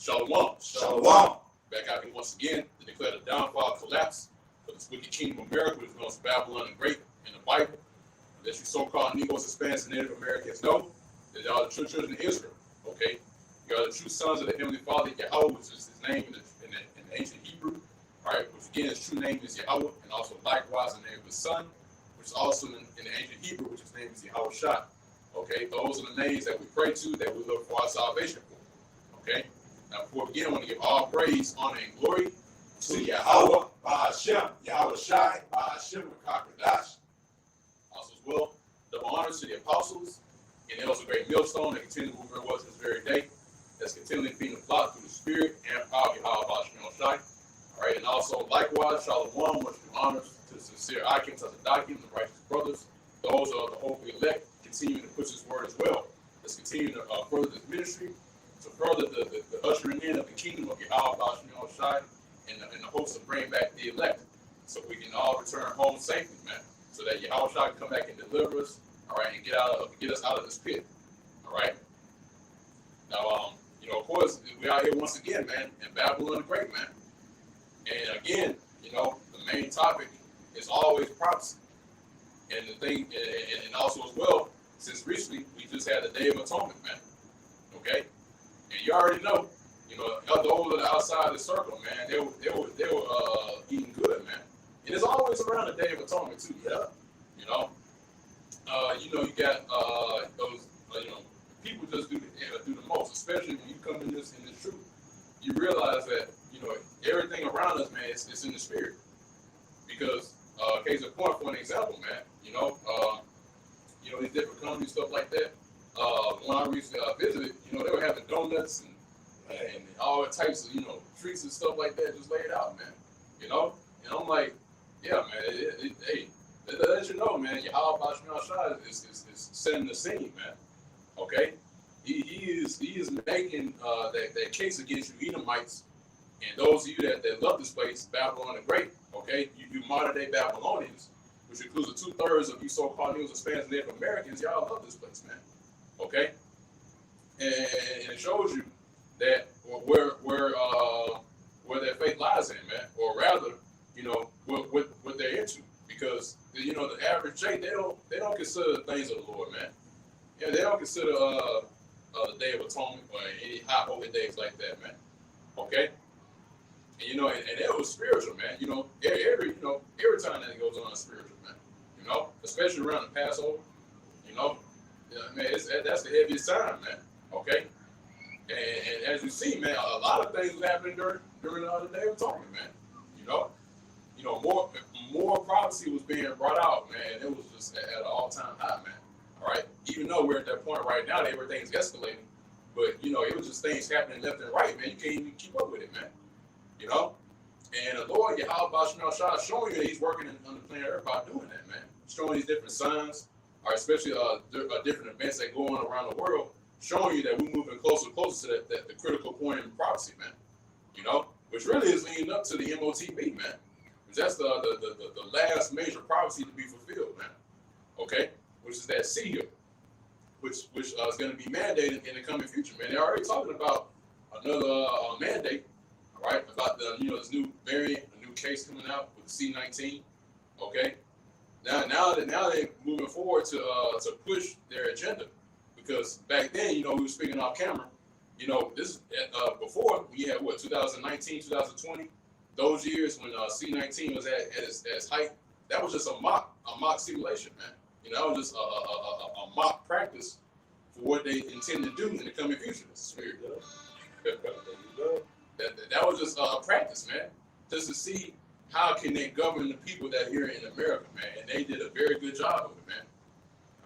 Shalom. Shalom. Back out here once again to declare the downfall, collapse of this wicked kingdom of America, which is known as Babylon the Great in the Bible. That you so-called Negroes, Hispanics, and Native Americans know that y'all are the true children of Israel. Okay, you are the true sons of the Heavenly Father Yahweh, which is his name in the ancient Hebrew. All right, which again his true name is Yahweh, and also likewise the name of his son, which is also in the ancient Hebrew, which his name is Yahweh Shai. Okay, those are the names that we pray to, that we look for our salvation for. Okay, now before we begin, I want to give all praise, honor, and glory to Yahweh, Bahashem, Yahweh Shai, Bahashem, Kakadash. Also as well, double honors to the apostles, and there was a great millstone that continually moving very well to this very day, that's continually being applied through the spirit and power of Yahweh, Bahashem, Shai. All right, and also likewise, Shalom, much honors to the sincere Akim, Tazadakim, the righteous brothers, those are the hopefully elect, continuing to push his word as well. Let's continue to further this ministry, to further the ushering in of the kingdom of Yahweh, Bahashem, Shai, in the hopes of bringing back the elect, so we can all return home safely, man. So that Yahweh Shai can come back and deliver us, all right, and get us out of this pit, all right. Now, of course, we are here once again, man, in Babylon the Great, man. And again, the main topic is always prophecy, and the thing, and also as well, since recently we just had the Day of Atonement, man. Okay, and you already know. Those that are outside the circle, man, they were eating good, man. And it's always around the Day of Atonement too, yeah. You got those, people just do the most, especially when you come in this truth. You realize that everything around us, man, it's in the spirit. Because case in point, for an example, man, these different companies, stuff like that. When I recently visited, they were having donuts and all types of, treats and stuff like that just laid out, man. And I'm like, yeah, man, hey, let you know, man, Yahweh Bahashem Shai is setting the scene, man. Okay? He is making that case against you Edomites, and those of you that love this place, Babylon the Great, okay? You modern day Babylonians, which includes the 2/3 of you so-called Negroes, Hispanics, and Native Americans, y'all love this place, man. Okay? And it shows you that where their faith lies in, man, or rather, what they're into, because the average J, they don't consider the things of the Lord, man. Yeah, they don't consider the Day of Atonement or any high holy days like that, man. Okay, and and it was spiritual, man. Every time that it goes on, it's spiritual, man. Especially around the Passover, man, that's the heaviest time, man. Okay. And as you see, man, a lot of things was happening during the Day of Atonement, man. More prophecy was being brought out, man. It was just at an all-time high, man. All right, even though we're at that point right now, that everything's escalating, but it was just things happening left and right, man. You can't even keep up with it, man. And the Lord Yahweh Bahashem Shai is showing you that He's working on the planet Earth by doing that, man. Showing these different signs, or especially different events that go on around the world, showing you that we're moving closer and closer to that the critical point in prophecy, man. Which really is leading up to the MOTB, man. That's the last major prophecy to be fulfilled, man. Okay, which is that seal, which is going to be mandated in the coming future, man. They're already talking about another mandate, right? About this new variant, a new case coming out with the C-19. Okay, now they're moving forward to push their agenda. Because back then, we were speaking off camera. This before we had 2019, 2020, those years when C-19 was at its height. That was just a mock simulation, man. That was just a mock practice for what they intend to do in the coming future. Spirit. That was just a practice, man, just to see how can they govern the people that are here in America, man. And they did a very good job of it, man.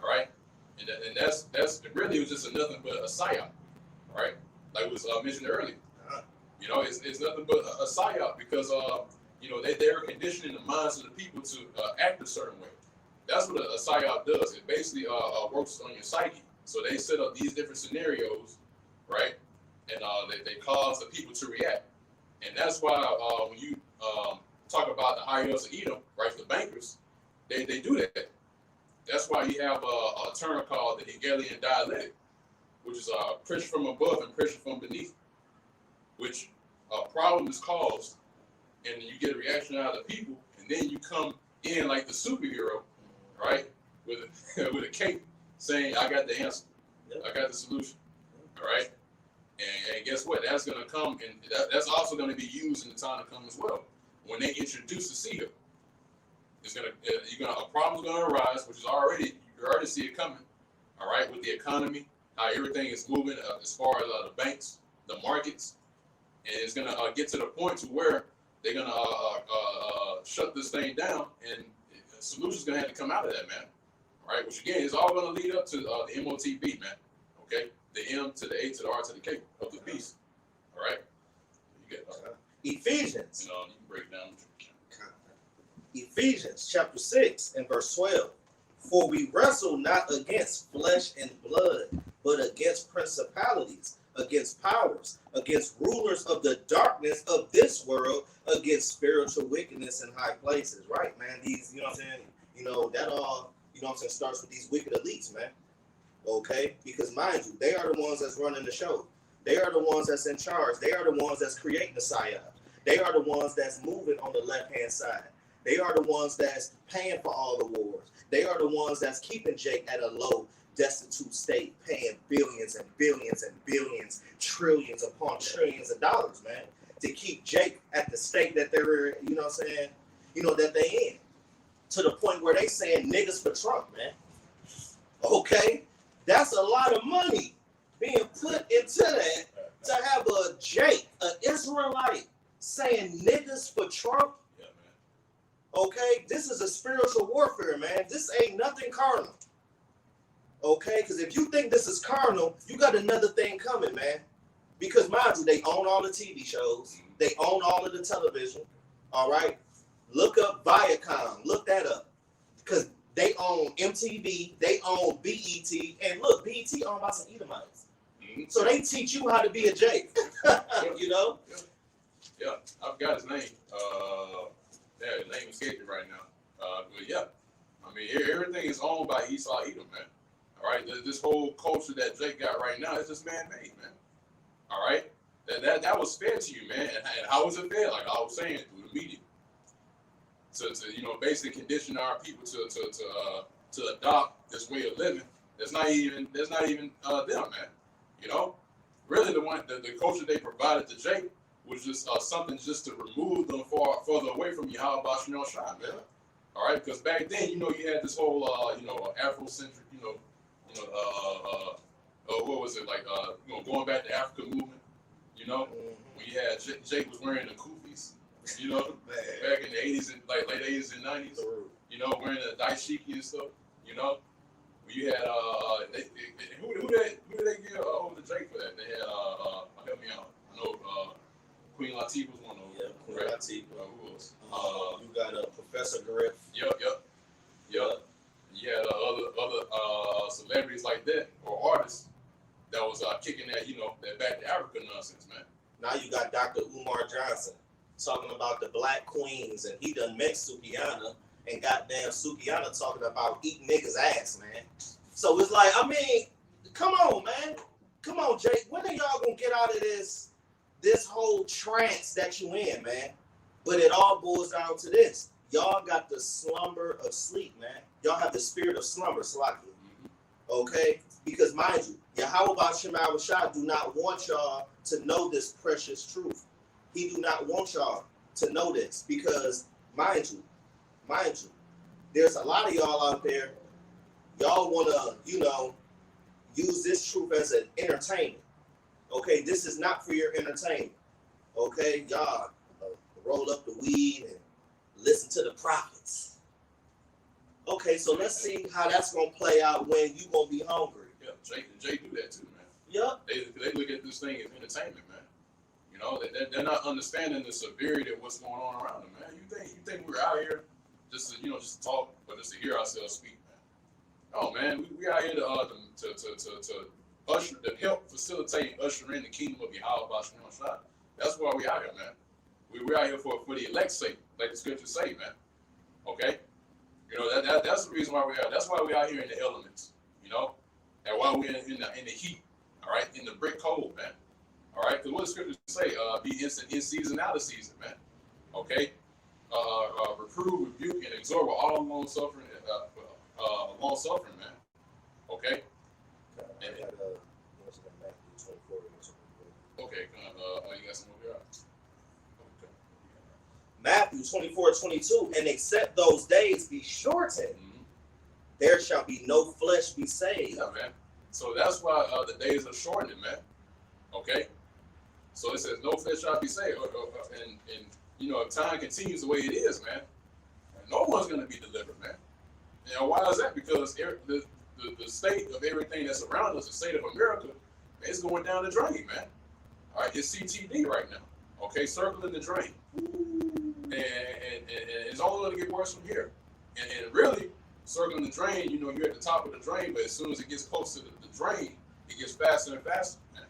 All right. And that's really was just nothing but a psyop, right? Like was mentioned earlier. It's nothing but a psyop because they're conditioning the minds of the people to act a certain way. That's what a psyop does. It basically works on your psyche. So they set up these different scenarios, right? And they cause the people to react. And that's why when you talk about the higher ups of Edom, right, the bankers, they do that. That's why you have a term called the Hegelian dialectic, which is pressure from above and pressure from beneath. which a problem is caused, and you get a reaction out of the people, and then you come in like the superhero, right, with with a cape, saying, "I got the answer, I got the solution," all right. And guess what? That's going to come, and that's also going to be used in the time to come as well. When they introduce the CEO, a problem's going to arise, which is you already see it coming. All right, with the economy, how everything is moving as far as the banks, the markets, and it's going to get to the point to where they're going to shut this thing down, and the solution's going to have to come out of that, man. All right, which again is all going to lead up to the MOTB, man. Okay. The M to the A to the R to the K of the beast. All right. You get Ephesians. you can break it down. Ephesians chapter 6 and verse 12. For we wrestle not against flesh and blood, but against principalities, against powers, against rulers of the darkness of this world, against spiritual wickedness in high places. Right, man. These, you know what I'm saying? That all, starts with these wicked elites, man. Okay, because mind you, they are the ones that's running the show. They are the ones that's in charge. They are the ones that's creating the psyop. They are the ones that's moving on the left-hand side. They are the ones that's paying for all the wars. They are the ones that's keeping Jake at a low, destitute state, paying billions and billions and billions, trillions upon trillions of dollars, man, to keep Jake at the state that they're, that they in. To the point where they saying niggas for Trump, man. Okay? That's a lot of money being put into that to have a Jake, an Israelite, saying niggas for Trump. Yeah, man. Okay, this is a spiritual warfare, man. This ain't nothing carnal. Okay, because if you think this is carnal, you got another thing coming, man. Because mind you, they own all the TV shows. They own all of the television. All right? Look up Viacom. Look that up. Because they own MTV, they own BET, and look, BET owned by some Edomites. Mm-hmm. So they teach you how to be a Jake, you know? Yeah, I forgot his name. His name escaped me right now. But yeah, I mean, everything is owned by Esau Edom, man. All right, this whole culture that Jake got right now is just man-made, man. All right, that was fed to you, man. And how was it fed? Like I was saying, through the media. To basically condition our people to adopt this way of living. That's not even them, man. Really the culture they provided to Jake was just something just to remove them further away from Yahweh Shem Shai, man. All right, because back then, you had this whole Afrocentric, what was it like? Going back to Africa movement. When you had Jake was wearing the kufis. Back in the 80s and late 80s and 90s, wearing the daishiki and stuff, when you had who did they give over to Drake for that? They had help me out. I know Queen Latifah was one of them. Yeah, Queen Latifah. Who else? You got Professor Griff. Yep. You had other celebrities like that or artists that was kicking that that back to Africa nonsense, man. Now you got Dr. Umar Johnson talking about the black queens, and he done met Sukiana, and goddamn Sukiana talking about eating niggas' ass, man. So it's like, come on, man. Come on, Jake. When are y'all gonna get out of this whole trance that you in, man? But it all boils down to this. Y'all got the slumber of sleep, man. Y'all have the spirit of slumber, Slaki. Okay? Because mind you, Yahweh Shem Shai do not want y'all to know this precious truth. He do not want y'all to know this because, mind you, there's a lot of y'all out there, y'all want to, use this truth as an entertainment. Okay, this is not for your entertainment. Okay, y'all roll up the weed and listen to the prophets. Okay, so let's see how that's going to play out when you going to be hungry. Yeah, Jake do that too, man. Yep. They look at this thing as entertainment, man. They're not understanding the severity of what's going on around them, man. You think we're out here just to talk, but just to hear ourselves speak, man? Oh man, we out here to usher, to help facilitate and usher in the kingdom of Yahweh Shem Shai. That's why we out here, man. We're out here for the elect's sake, like the scriptures say, man. Okay, that's the reason why we're out. That's why we're out here in the elements, and why we're in the heat. All right, in the brick cold, man. All right, because what the scriptures say, be instant in season, out of season, man. Okay, reprove, rebuke, and exhort with all long suffering, man. Okay. And, okay, you got some over here. Okay. Matthew 24:22, and except those days be shortened, there shall be no flesh be saved. Yeah, man. So that's why the days are shortening, man. Okay. So it says no flesh shall be saved, and you know if time continues the way it is, man, no one's gonna be delivered, man. You know why is that? Because the state of everything that's around us, the state of America, is going down the drain, man. All right, it's CTD right now. Okay, circling the drain, and it's only going to get worse from here. And really, circling the drain, you know, you're at the top of the drain, but as soon as it gets close to the drain, it gets faster and faster, man.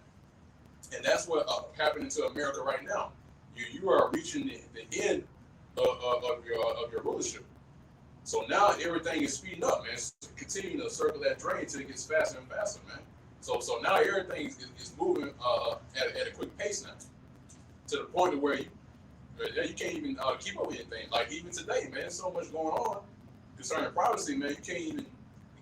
And that's what happening to America right now. You are reaching the end of your rulership. So now everything is speeding up, man. It's continuing to circle that drain until it gets faster and faster, man. So now everything is moving at a quick pace now, to the point of where you can't even keep up with anything. Like even today, man, there's so much going on concerning privacy, man. You can't even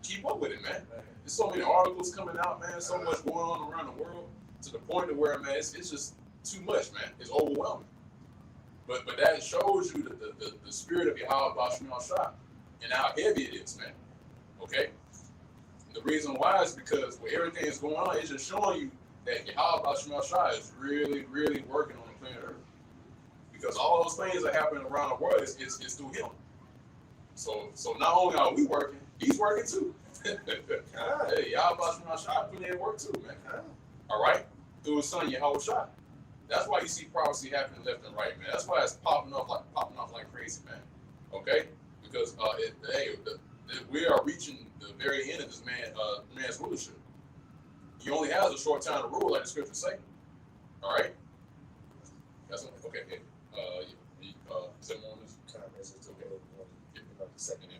keep up with it, man. There's so many articles coming out, man. So much going on around the world, to the point of where, man, it's just too much, man. It's overwhelming. But that shows you the spirit of Yahweh Bashar Shah and how heavy it is, man. Okay? The reason why is because with everything that's going on, it's just showing you that Yahweh Bashar Shah is really, really working on the planet Earth. Because all those things that are happening around the world is through him. So not only are we working, he's working too. Hey, Yahweh Bashar Shah putting in work too, man. All right? Through his son Yahweh Shah. That's why you see prophecy happening left and right, man. That's why it's popping off like crazy, man. Okay? Because we are reaching the very end of this man's rulership. He only has a short time to rule, like the scriptures say. All right. That's okay. Someone is time is it's okay. The second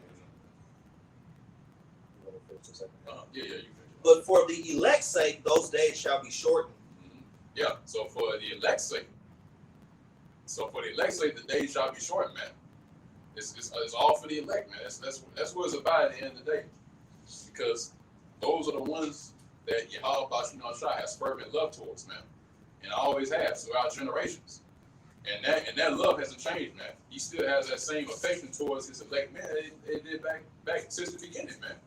yeah, you finish. But for the elect's sake, those days shall be shortened. Yeah. So for the elect's sake, the days shall be shortened, man. It's all for the elect, man. That's what it's about at the end of the day. Because those are the ones that Yahweh Bashar Shah has fervent love towards, man. And always has throughout generations. And that love hasn't changed, man. He still has that same affection towards his elect, man. It did back since the beginning, man.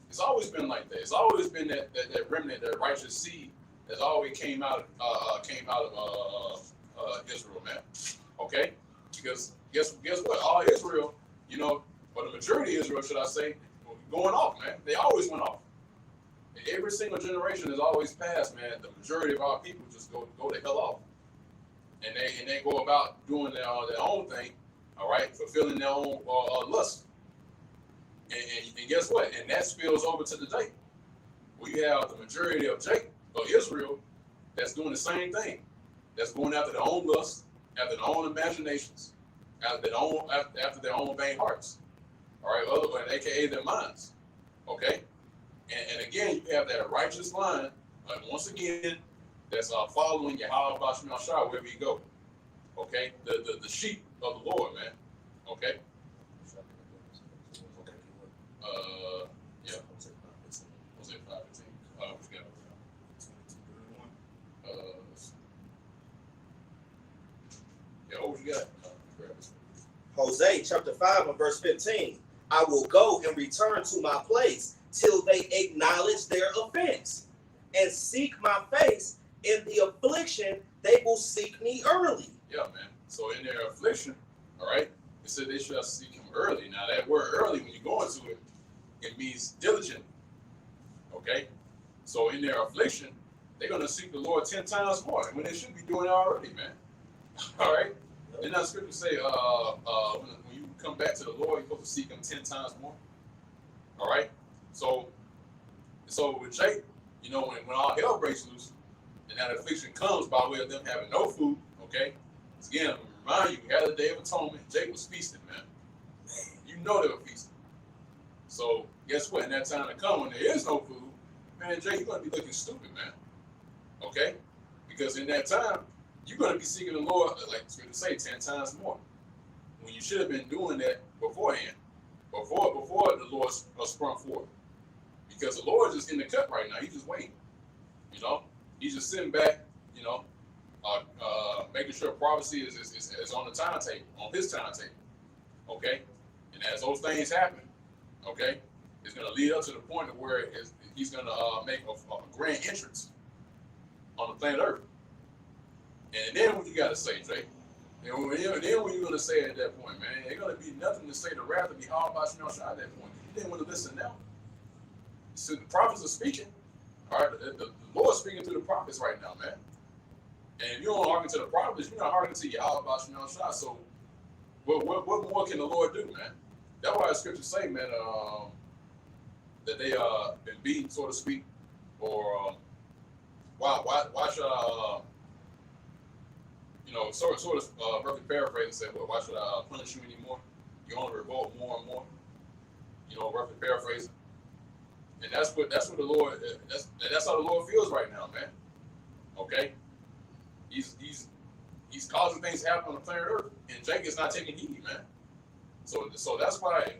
It's always been like that. It's always been that remnant, that righteous seed that's always came out of Israel, man. Okay? Because guess what? All Israel, you know, or the majority of Israel, should I say, going off, man. They always went off. Every single generation has always passed, man. The majority of our people just go the hell off, and they go about doing their own thing, all right, fulfilling their own lust. And guess what? And that spills over to today. We have the majority of Israel that's doing the same thing. That's going after their own lust, after their own imaginations, after their own vain hearts. All right, otherwise, aka their minds. Okay? And again, you have that righteous line, once again, that's following Yahweh Bashar Shah wherever you go. Okay? The sheep of the Lord, man. Okay? Yeah. Was it 5:15? We got yeah, what you got? Hosea chapter 5 and verse 15. I will go and return to my place till they acknowledge their offense and seek my face. In the affliction, they will seek me early. Yeah, man. So in their affliction, all right, it said they shall seek him early. Now that word early, when you go into it, it means diligent. Okay? So in their affliction, they're going to seek the Lord 10 times more when they should be doing it already, man. All right? Didn't that scripture say when you come back to the Lord, you're supposed to seek him 10 times more? All right? So with Jake, you know, when all hell breaks loose, and that affliction comes by way of them having no food, okay? Again, I'm gonna remind you, we had the Day of Atonement. Jake was feasting, man. You know they were feasting. So guess what? In that time to come, when there is no food, man, Jake, you're gonna be looking stupid, man. Okay? Because in that time, you're going to be seeking the Lord, like it's going to say, 10 times more. When you should have been doing that beforehand, before the Lord sprung forth. Because the Lord is just in the cut right now. He's just waiting. You know, he's just sitting back, you know, making sure prophecy is on the timetable, on his timetable. Okay? And as those things happen, okay, it's going to lead up to the point of where he's going to make a grand entrance on the planet Earth. And then what you got to say, Jay? Then what you're going to say at that point, man, ain't going to be nothing to say the wrath of Yahweh Bashmel Shai at that point. You didn't want to listen now. So the prophets are speaking. All right, the Lord's speaking through the prophets right now, man. And if you don't hearken to the prophets, you're not hearkening to Yahweh Bashmel Shai. So what more can the Lord do, man? That's why the scriptures say, man, that they been beaten, so to speak, or why should I, you know, sort of roughly paraphrase and say, well, why should I punish you anymore? You only revolt more and more. You know, roughly paraphrasing. And that's what the Lord, that's how the Lord feels right now, man. Okay, he's causing things to happen on the planet Earth, and Jake is not taking heed, man. So that's why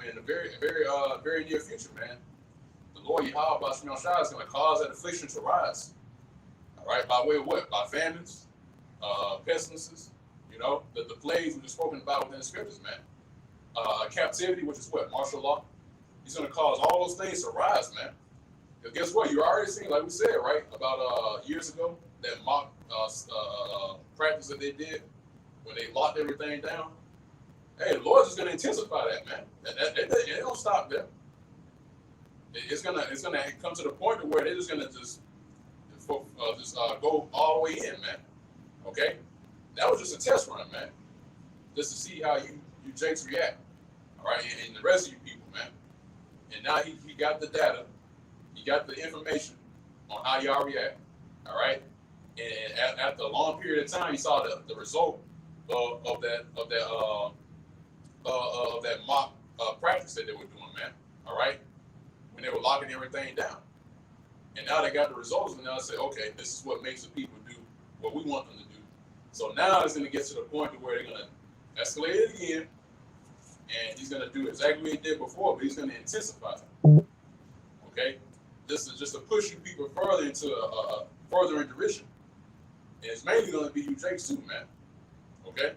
in the very near future, man, the Lord Yahweh Bashmel Shai is going to cause that affliction to rise. All right, by way of what? By famines, pestilences, you know, the plagues which are spoken about within the scriptures, man. Captivity, which is what? Martial law. He's going to cause all those things to rise, man. Because guess what? You already seen, like we said, right, about years ago, that mock practice that they did when they locked everything down. Hey, the Lord's just going to intensify that, man. It don't stop there. It's gonna come to the point where they're just gonna go all the way in, man. Okay, that was just a test run, man, just to see how you Jakes react. All right, and the rest of you people, man. And now he got the data, he got the information on how y'all react. All right, and after a long period of time, he saw the result of that mock practice that they were doing, man. All right, when they were locking everything down, and now they got the results, and now they say, okay, this is what makes the people do what we want them to do. So now it's going to get to the point to where they're going to escalate it again, and he's going to do exactly what he did before, but he's going to intensify it. Okay, this is just to push you people further into further in derision, and it's mainly going to be you Jakes too, man. Okay,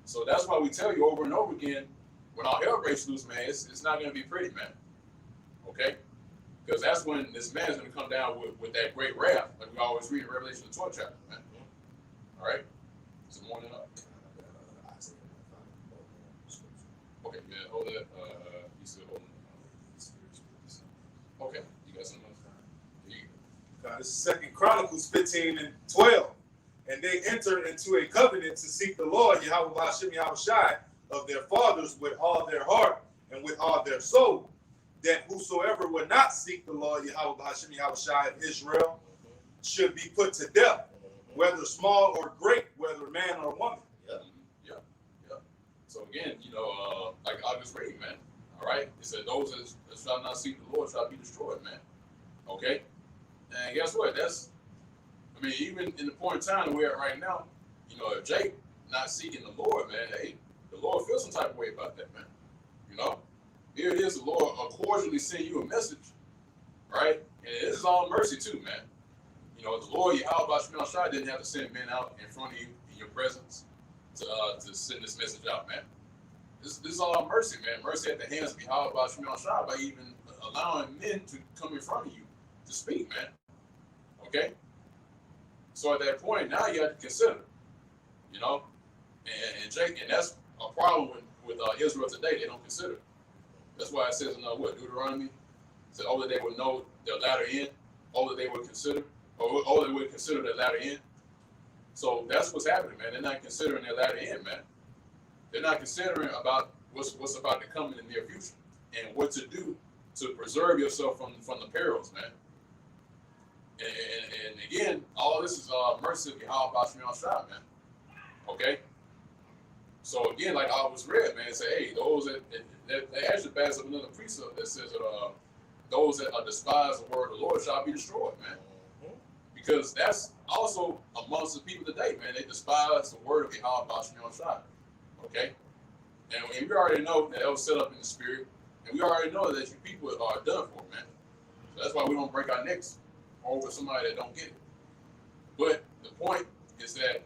so that's why we tell you over and over again, when all hell breaks loose, man, it's not going to be pretty, man. Okay, because that's when this man's going to come down with that great wrath, like we always read in Revelation the 12th chapter, man. All right, it's the morning up. Okay, yeah, hold that. You still holding? Okay, you got something else? This is 2 Chronicles 15 and 12. And they entered into a covenant to seek the Lord, Yahweh Bashim Yahweh Shai, of their fathers with all their heart and with all their soul, that whosoever would not seek the Lord, Yahweh Bashim Yahweh Shai of Israel, should be put to death, whether small or great, whether man or woman. Yeah. So again, you know, like I just read, man. All right, it said those that shall not seek the Lord shall be destroyed, man. Okay, and guess what? I mean, even in the point in time we're at right now, you know, if Jake not seeking the Lord, man, hey, the Lord feels some type of way about that, man. You know, here it is, the Lord cordially send you a message, right? And this is all mercy too, man. You know, the Lord Yahweh Bashmel Shai didn't have to send men out in front of you in your presence to send this message out, man. This is all mercy, man. Mercy at the hands of Yahweh Bashmel Shai by even allowing men to come in front of you to speak, man. Okay? So at that point, now you have to consider, you know, and Jake, and that's a problem with Israel today. They don't consider. That's why it says in Deuteronomy, it says, oh, that they would know their latter end, oh, that they would consider, or they would consider their latter end. So that's what's happening, man. They're not considering their latter end, man. They're not considering about what's about to come in the near future and what to do to preserve yourself from the perils, man. And again, all this is mercy of Yahweh Bashmel Shai, man. Okay? So again, like I was read, man, say, hey, those that actually backs up another precept that says that those that despise the word of the Lord shall be destroyed, man. Because that's also amongst the people today, man. They despise the word of Yahweh Bashim Shai. Okay? And we already know that was set up in the spirit. And we already know that you people are done for, man. So that's why we don't break our necks over somebody that don't get it. But the point is that,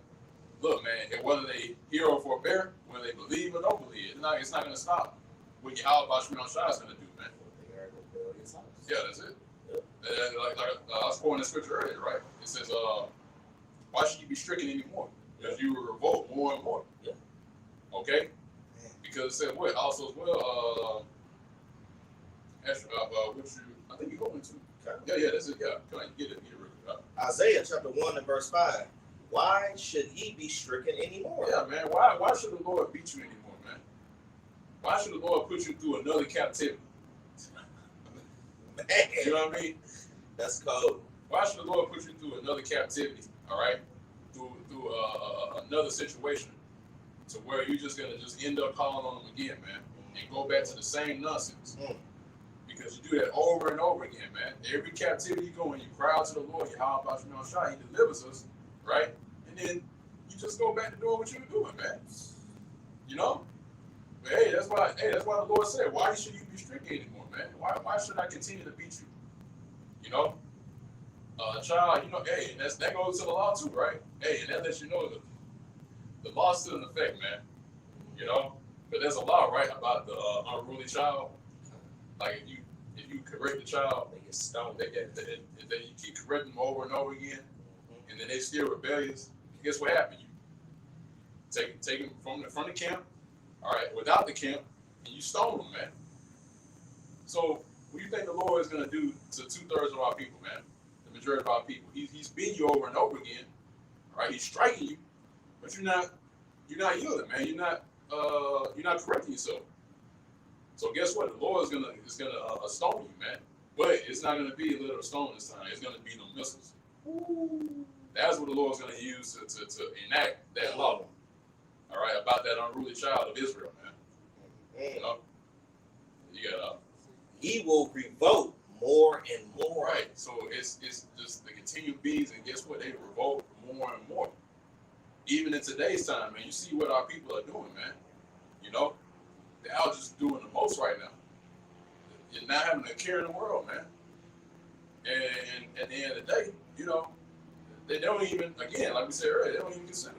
look, man, and whether they hear or forbear, whether they believe or don't believe, it's not going to stop what Yahweh Bashim Shai is going to do, man. Yeah, that's it. Like I was quoting the scripture earlier, right? It says, why should you be stricken anymore? Because you will revolt more and more. Yeah. Okay? Because it said what? Also as well, which I think you go into. Yeah, that's it. Yeah, come on, get it. Isaiah chapter 1 and verse 5. Why should ye be stricken anymore? Yeah, man. Why should the Lord beat you anymore, man? Why should the Lord put you through another captivity? Man, You know what I mean? that's cold. Why should the Lord put you through another captivity? All right, through another situation, to where you're just gonna end up calling on Him again, man, and go back to the same nonsense. Because you do that over and over again, man. Every captivity you go in, you cry out to the Lord, Yahweh Bashim Shai, He delivers us, right? And then you just go back to doing what you were doing, man. You know? But hey, that's why the Lord said, why should you be stricken anymore, man? Why should I continue to beat you? You know? Child, you know, hey, that goes to the law too, right? Hey, and that lets you know the law's still in effect, man. You know? But there's a law, right, about the unruly child. Like if you correct the child, they get stoned. They you keep correcting them over and over again, and then they still rebellious. Guess what happened? You take them from the camp, all right, without the camp, and you stone them, man. So what do you think the Lord is going to do to 2/3 of our people, man? The majority of our people. He's beating you over and over again, all right? He's striking you, but you're not yielding, man. You're not correcting yourself. So guess what? The Lord is gonna stone you, man. But it's not gonna be a little stone this time. It's gonna be no missiles. That's what the Lord's gonna use to enact that law. All right, about that unruly child of Israel, man. You know, you got He will revolt more and more. right. So it's just the continued beats, and guess what? They revolt more and more. Even in today's time, man, you see what our people are doing, man. You know. They're out just doing the most right now. You're not having a care in the world, man. And at the end of the day, you know, they don't even, again, like we said earlier, they don't even consider.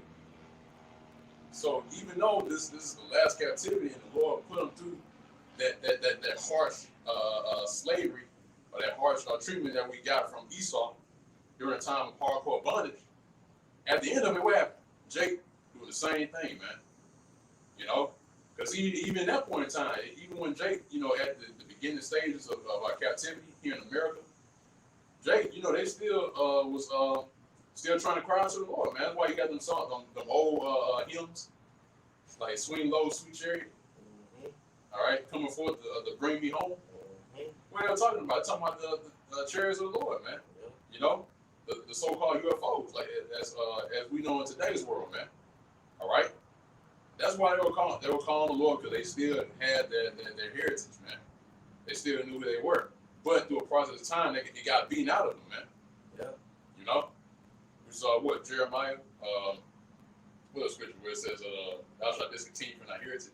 So even though this is the last captivity and the Lord put them through that harsh slavery or that harsh treatment that we got from Esau during a time of hardcore bondage, at the end of it, what happened? Jake doing the same thing, man. You know? Because even at that point in time, even when Jake, you know, at the beginning stages of our captivity here in America, Jake, you know, they still was still trying to cry out to the Lord, man. That's why you got them songs, them old hymns, like Swing Low, Sweet Chariot. All right, coming forth to bring me home. What are they talking about? They're talking about the chariots of the Lord, man. You know, the so-called UFOs, like as we know in today's world, man. All right. That's why they were calling the Lord, because they still had their heritage, man. They still knew who they were. But through a process of time, it got beaten out of them, man. Yeah. You know? We saw what? Jeremiah, what a scripture where it says, thou shalt discontinue from thy heritage.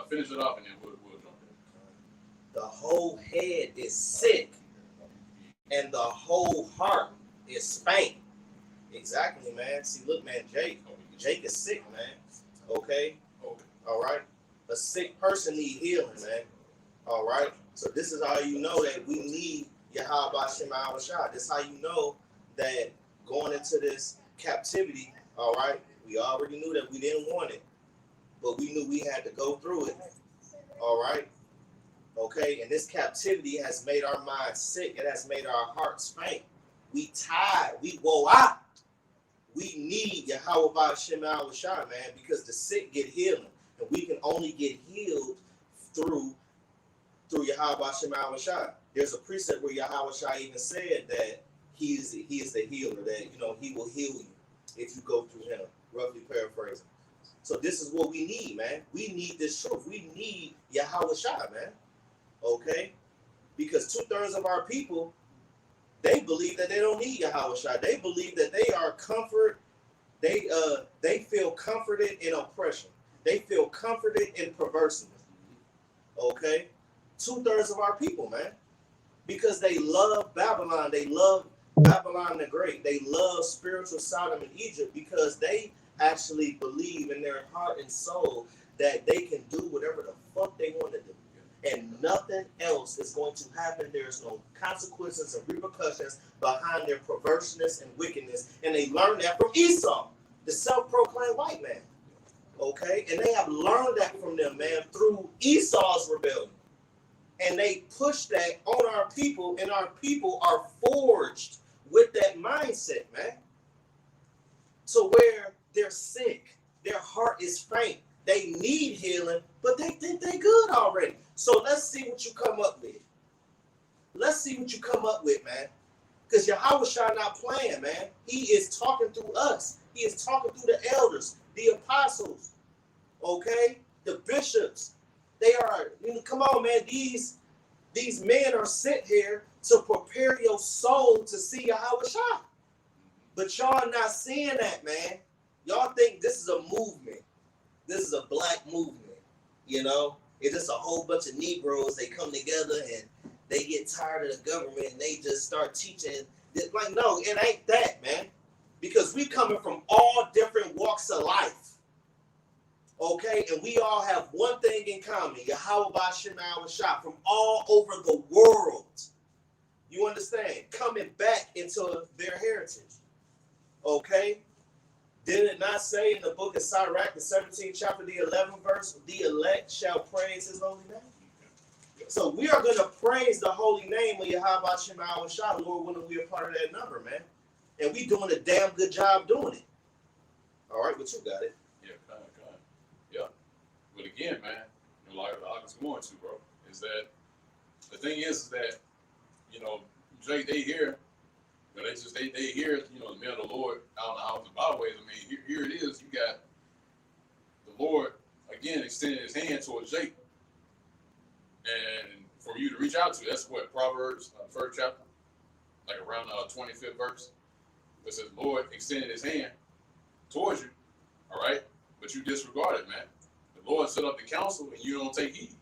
Finish it off and then we'll jump in. The whole head is sick, and the whole heart is spanked. Exactly, man. See, look, man, Jake is sick, man. Okay? All right? A sick person need healing, man. All right? So this is how you know that we need Yahweh Shema Shah. This is how you know that going into this captivity, all right, we already knew that we didn't want it, but we knew we had to go through it. All right? Okay? And this captivity has made our minds sick. It has made our hearts faint. We tired. We woe out. We need Yahweh Shema Shah, man, because the sick get healing. And we can only get healed through Yahweh Shema Shah. There's a precept where Yahweh Shah even said that he is the healer, that, you know, he will heal you if you go through him, roughly paraphrasing. So this is what we need, man. We need this truth. We need Yahweh Shah, man. Okay? Because 2/3 of our people They believe that they don't need Yahweh Shai. They believe that they are comfort. They feel comforted in oppression. They feel comforted in perverseness. Okay? 2/3 of our people, man. Because they love Babylon. They love Babylon the Great. They love spiritual Sodom and Egypt because they actually believe in their heart and soul that they can do whatever the fuck they want to do. And nothing else is going to happen. There's no consequences and repercussions behind their perverseness and wickedness. And they learned that from Esau, the self-proclaimed white man. Okay? And they have learned that from them, man, through Esau's rebellion. And they push that on our people, and our people are forged with that mindset, man. To where they're sick, their heart is faint, they need healing, but they think they're good already. So let's see what you come up with. Let's see what you come up with, man. Because Yahweh Shai not playing, man. He is talking through us. He is talking through the elders, the apostles, okay, the bishops. They are, come on, man. These men are sent here to prepare your soul to see Yahweh Shai. But y'all not seeing that, man. Y'all think this is a movement. This is a black movement, It's just a whole bunch of Negroes. They come together and they get tired of the government and they just start teaching. Like, no, it ain't that, man. Because we coming from all different walks of life. Okay, and we all have one thing in common: Yahweh Ba'Shem Yahweh Shai, from all over the world. You understand? Coming back into their heritage. Okay? Did it not say in the book of Sirach, the 17th chapter, the 11th verse, the elect shall praise his holy name? So we are going to praise the holy name of Yahweh Ba'Shem Yahweh Shai, Lord, when we are part of that number, man. And we doing a damn good job doing it. All right, but you got it. Yeah, kind. Yeah. But again, man, like I was going to, bro, is that the thing is that, Jake, they hear, they hear, the men of the Lord out in the house of byways. I mean, here it is. You got the Lord, again, extending his hand towards Jake. And for you to reach out to, that's what, Proverbs, 3rd chapter, like around 25th verse. It says, Lord extended his hand towards you, all right? But you disregard it, man. The Lord set up the counsel and you don't take heed.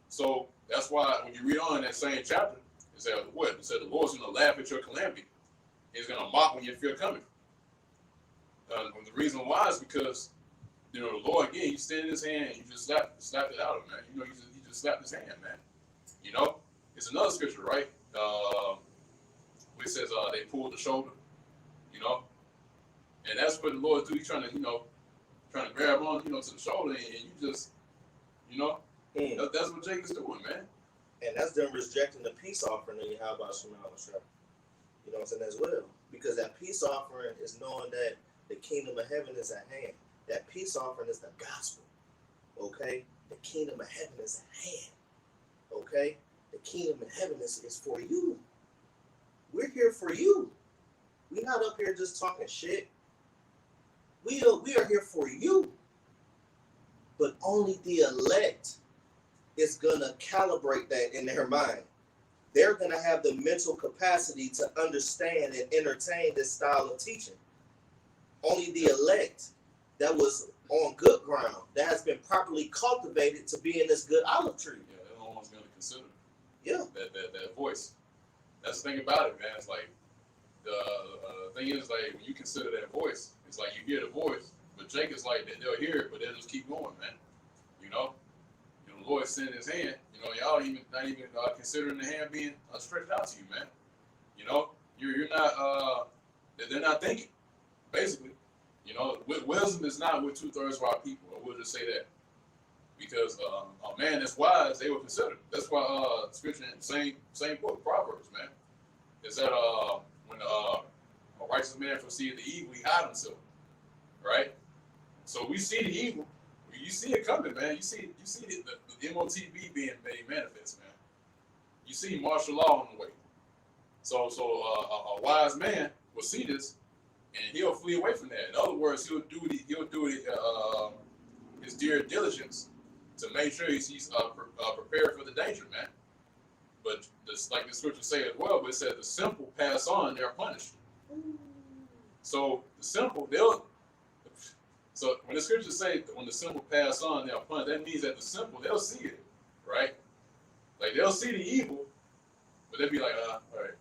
So that's why when you read on in that same chapter, it said what? It said the Lord's going to laugh at your calamity. He's going to mock when you feel coming. And the reason why is because, the Lord, again, he extended his hand and you just slapped it out of him, man. He just slapped his hand, man. It's another scripture, right? It says they pulled the shoulder, and that's what the Lord do. He's trying to grab on, to the shoulder, and you just, that's what Jake is doing, man. And that's them rejecting the peace offering of Yahweh Ba'Shem Yahweh Shai. You know what I'm saying, as well. Because that peace offering is knowing that the kingdom of heaven is at hand. That peace offering is the gospel. Okay? The kingdom of heaven is at hand. Okay? The kingdom of heaven is for you. We're here for you. We're not up here just talking shit. We are here for you. But only the elect is going to calibrate that in their mind. They're going to have the mental capacity to understand and entertain this style of teaching. Only the elect that was on good ground, that has been properly cultivated to be in this good olive tree. Yeah, they're the ones going to consider that voice. That's the thing about it, man. It's like, the thing is, like, when you consider that voice, it's like you hear the voice, but Jake is like, they'll hear it, but they'll just keep going, man. The Lord sending his hand, y'all not even considering the hand being stretched out to you, man. You're not, they're not thinking, basically. Wisdom is not with 2/3 of our people. I will just say that. Because a man that's wise, they will consider. That's why scripture in the same book, Proverbs, man, is that when a righteous man foresees the evil, he hide himself, right? So we see the evil, you see it coming, man. You see the MOTB being made manifest, man. You see martial law on the way. So a wise man will see this, and he'll flee away from that. In other words, he'll do his due diligence to make sure he's prepared for the danger, man. But this, like the scripture say as well, but it said the simple pass on their punishment. So the simple, so when the scriptures say when the simple pass on their punishment, that means that the simple, they'll see it, right? Like they'll see the evil, but they'll be like, all right.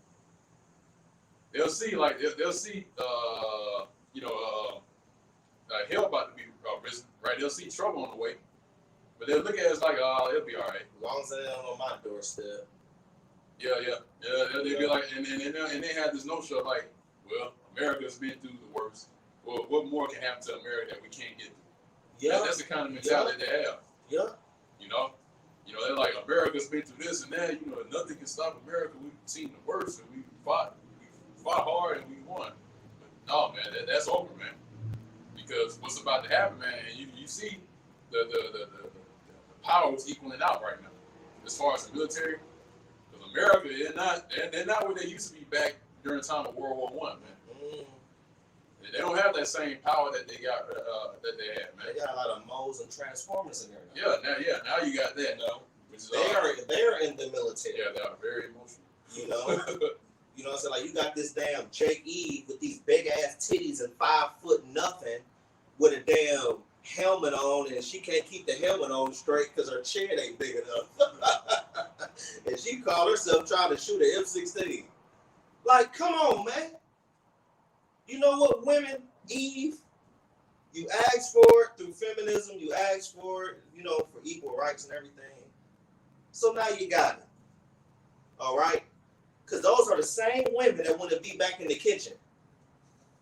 They'll see they'll see hell about to be risen, right? They'll see trouble on the way, but they'll look at it as like, it'll be all right. As long as they're on my doorstep. Yeah. They'll be like, and they have this notion of like, well, America's been through the worst. Well, what more can happen to America that we can't get through? Yeah. That's the kind of mentality they have. Yeah. They're like, America's been through this and that. Nothing can stop America. We've seen the worst, and we fought hard, and we won. But no, man, that's over, man. Because what's about to happen, man? And you see the powers equaling out right now, as far as the military. Because America, they're not where they used to be back during the time of World War I, man. They don't have that same power that they got that they had, man. They got a lot of moles and transformers in there now. Now you got that. Which is They're in the military. Yeah, they are very emotional. You know what I'm saying? Like you got this damn Jake Eve with these big ass titties and 5 foot nothing with a damn helmet on, and she can't keep the helmet on straight because her chin ain't big enough. And she called herself trying to shoot an F-16. Like, come on, man. You know what, women, Eve, you asked for it through feminism, you asked for it, for equal rights and everything. So now you got it. All right? Because those are the same women that want to be back in the kitchen.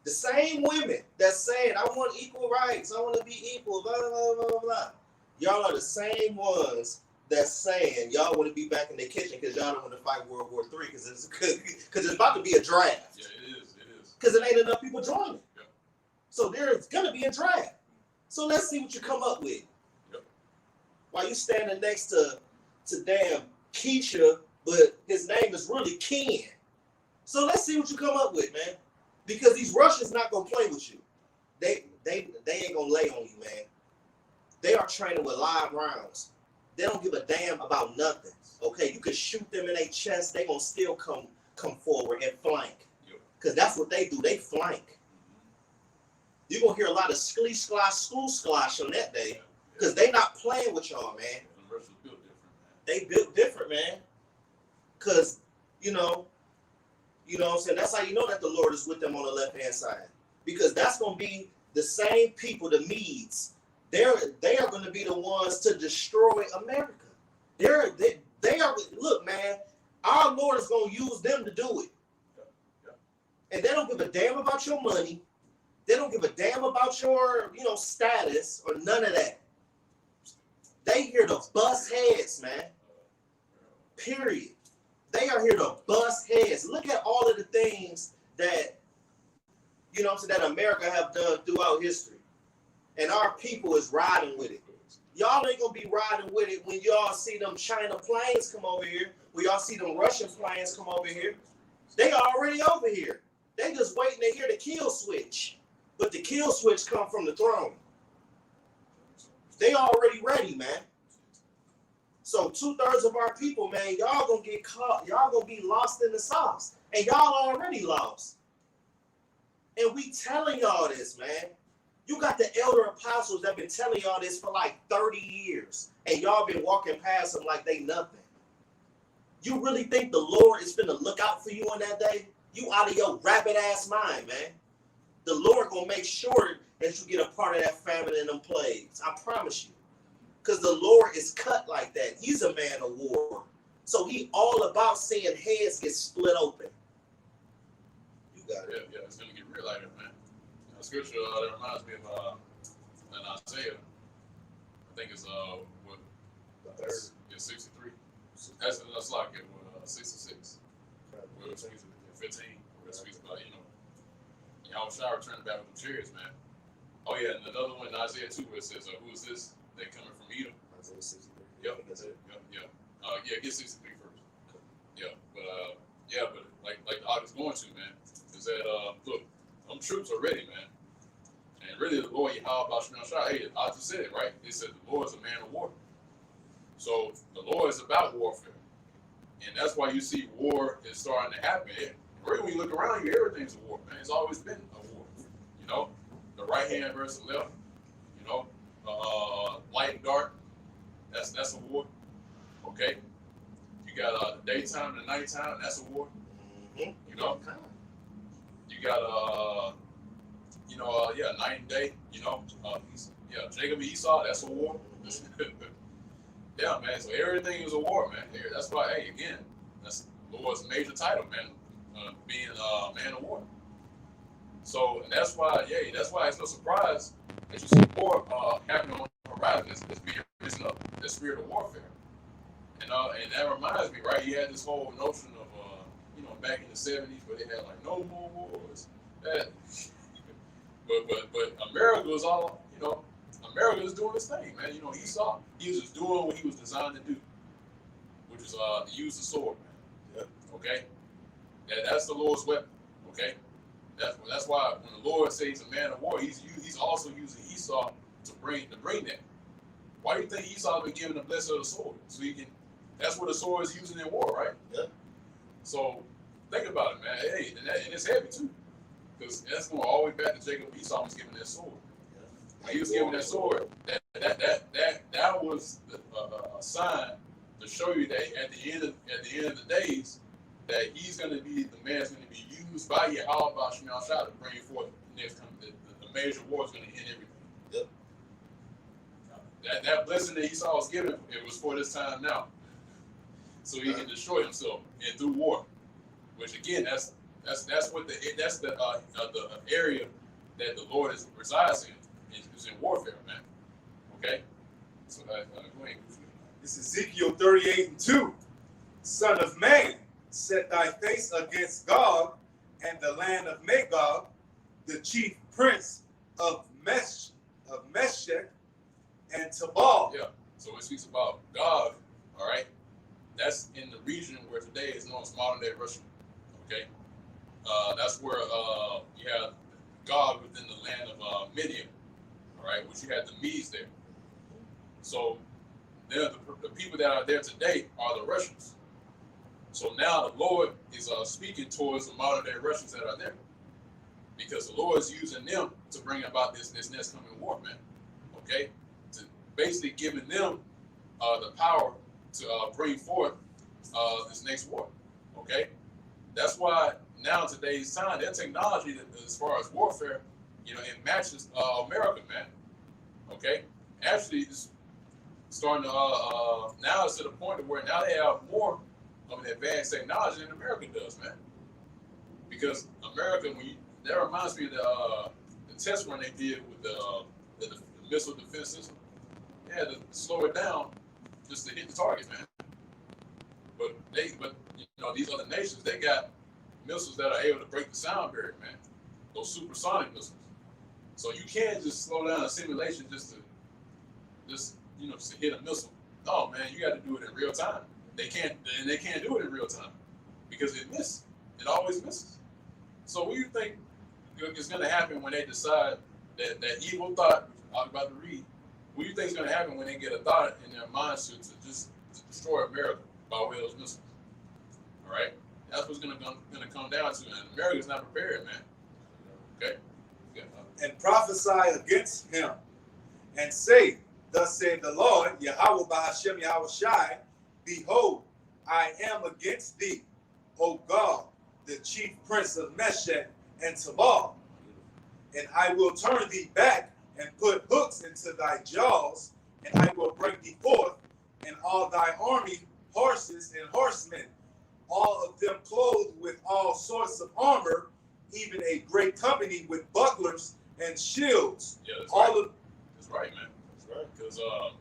The same women that's saying, I want equal rights, I want to be equal, blah, blah, blah, blah, blah. Y'all are the same ones that's saying y'all want to be back in the kitchen because y'all don't want to fight World War III because it's about to be a draft. Yeah, it is. Because it ain't enough people joining. Yep. So there's going to be a draft. So let's see what you come up with. Yep. While you standing next to damn Keisha, but his name is really Ken. So let's see what you come up with, man. Because these Russians not going to play with you. They ain't going to lay on you, man. They are training with live rounds. They don't give a damn about nothing. Okay, you can shoot them in their chest. They going to still come forward and flank. Because that's what they do. They flank. You're going to hear a lot of school squash on that day. Because they not playing with y'all, man. The Russians built different, man. They built different, man. Because, what I'm saying? That's how you know that the Lord is with them on the left-hand side. Because that's going to be the same people, the Medes. They are going to be the ones to destroy America. They are, look, man, our Lord is going to use them to do it. And they don't give a damn about your money. They don't give a damn about your, status or none of that. They here to bust heads, man. Period. They are here to bust heads. Look at all of the things that, that America have done throughout history. And our people is riding with it. Y'all ain't going to be riding with it when y'all see them China planes come over here, when y'all see them Russian planes come over here. They already over here. They just waiting to hear the kill switch. But the kill switch come from the throne. They already ready, man. So 2/3 of our people, man, y'all gonna get caught. Y'all gonna be lost in the sauce. And y'all already lost. And we telling y'all this, man. You got the elder apostles that been telling y'all this for like 30 years. And y'all been walking past them like they nothing. You really think the Lord is finna look out for you on that day? You out of your rabbit ass mind, man. The Lord gonna make sure that you get a part of that famine and them plagues. I promise you. Because the Lord is cut like that. He's a man of war. So he all about seeing heads get split open. You got it. Yeah, it's gonna get real like that, man. Scripture that reminds me of in Isaiah. I think it's what? The 63. That's like it. 66. Where it speaks 15. Where it speaks about Yahweh Shai returned back with the chariots, man. Oh yeah, and another one in Isaiah 2 where it says, "Who is this? They coming from Edom." Isaiah 63. Yep. That's it. Yep. Get 63 first. Yeah, but like the audience going to, man, is that look, them troops are ready, man. And really, the Lord Yahweh Shai, hey, I just said it right. It said the Lord is a man of war. So the Lord is about warfare. And that's why you see war is starting to happen. Really, when you look around you, everything's a war, man. It's always been a war. You know, the right hand versus the left. You know, light and dark. That's a war. Okay. You got the daytime and the nighttime. That's a war. Mm-hmm. You know. You got night and day. You know, Jacob and Esau. That's a war. Yeah, man. So everything is a war, man. That's why, hey, again, that's the Lord's major title, man, being a man of war. So, and that's why it's no surprise that you see war happening on the horizon. It's being risen up, the spirit of warfare. And that reminds me, right? You had this whole notion of, back in the 70s where they had like no more wars. But America was all, America is doing its thing, man. You know, Esau, he was just doing what he was designed to do, which is to use the sword, man. Yeah. Okay? That's the Lord's weapon, okay? That's why when the Lord says he's a man of war, he's also using Esau to bring that. Why do you think Esau been given the blessing of the sword? So he can, that's what the sword is using in war, right? Yeah. So think about it, man. Hey, and it's heavy too. Because that's going all the way back to Jacob. Esau was given that sword. When he was given that sword, that was a sign to show you that at the end of the days, that he's going to be the man that's going to be used by Yahweh Shemel Shah to bring forth the next time. The major war is going to end everything. Yep. That blessing that Esau was given, it was for this time now, so he can destroy himself and through war. Which again, that's the area that the Lord resides in. Is in warfare, man. Okay? So go ahead. This is Ezekiel 38:2. Son of man, set thy face against Gog and the land of Magog, the chief prince of Meshech and Tabal. Yeah. So it speaks about Gog, all right? That's in the region where today is known as modern day Russia. Okay? That's where you have Gog within the land of Midian. All right, which you had the Medes there. So the people that are there today are the Russians. So now the Lord is speaking towards the modern day Russians that are there, because the Lord is using them to bring about this next coming war, man. Okay, to basically giving them the power to bring forth this next war. Okay, that's why now in today's time, their technology, as far as warfare, it matches America, man. Okay? Actually, it's starting to, now it's to the point where now they have more of an advanced technology than America does, man. Because America, that reminds me of the test run they did with the missile defense system. They had to slow it down just to hit the target, man. But these other nations, they got missiles that are able to break the sound barrier, man. Those supersonic missiles. So you can't just slow down a simulation just to hit a missile. No, man, you got to do it in real time. They can't do it in real time because it misses. It always misses. So what do you think is going to happen when they decide that evil thought, I'm about to read, what do you think is going to happen when they get a thought in their minds to destroy America by way of those missiles? All right? That's what's going to come down to, and America's not prepared, man. Okay? And prophesy against him, and say, thus saith the Lord, Yahweh Bahashem Yahweh Shai, behold, I am against thee, O God, the chief prince of Meshech and Tabal, and I will turn thee back and put hooks into thy jaws, and I will bring thee forth, and all thy army, horses and horsemen, all of them clothed with all sorts of armor, even a great company with bucklers and shields. Yeah, that's all right. That's right, man. That's right. Because the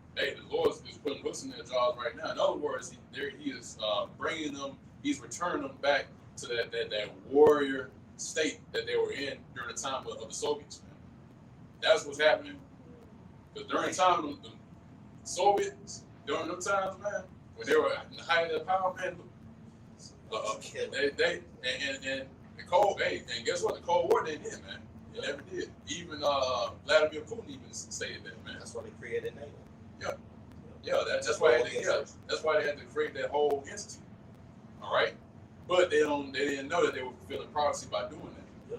Lord is putting hooks in their jaws right now. In other words, he is bringing them. He's returning them back to that warrior state that they were in during the time of the Soviets. Man. That's what's happening. Because during the time of the Soviets, during them times, man, when they were in the height of their power, man, the Cold, and guess what? The Cold War they did, man. It never did. Even Vladimir Putin even stated that, man. That's why they created NATO. Yeah. That's why they had to create that whole entity. All right, but they didn't know that they were fulfilling prophecy by doing that.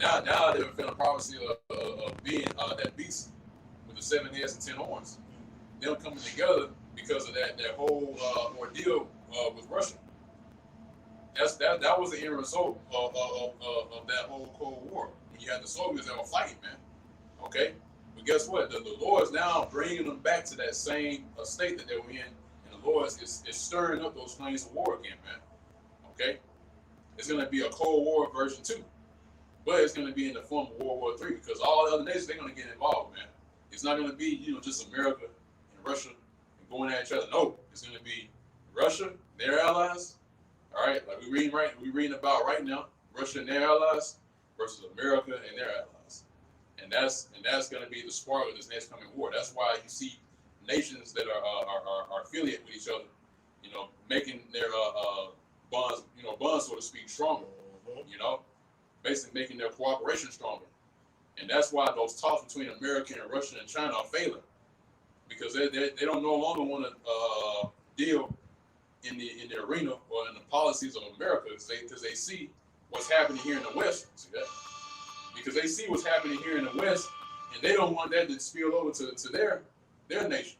Yep. Now they're fulfilling prophecy of being that beast with the 7 heads and 10 horns. Them coming together because of that whole ordeal with Russia. That was the end result of that whole Cold War. When you had the Soviets that were fighting, man. Okay, but guess what? The Lord is now bringing them back to that same state that they were in, and the Lord is stirring up those flames of war again, man. Okay, it's going to be a Cold War version 2, but it's going to be in the form of World War 3 because all the other nations, they're going to get involved, man. It's not going to be just America and Russia and going at each other. No, it's going to be Russia, their allies. All right, like we're reading about right now, Russia and their allies versus America and their allies, and that's going to be the spark of this next coming war. That's why you see nations that are affiliated with each other, making their bonds, so to speak, stronger. Basically making their cooperation stronger, and that's why those talks between America and Russia and China are failing because they don't no longer want to deal in the arena or in the policies of America because they see what's happening here in the West. See that? Because they see what's happening here in the West, and they don't want that to spill over to their nation.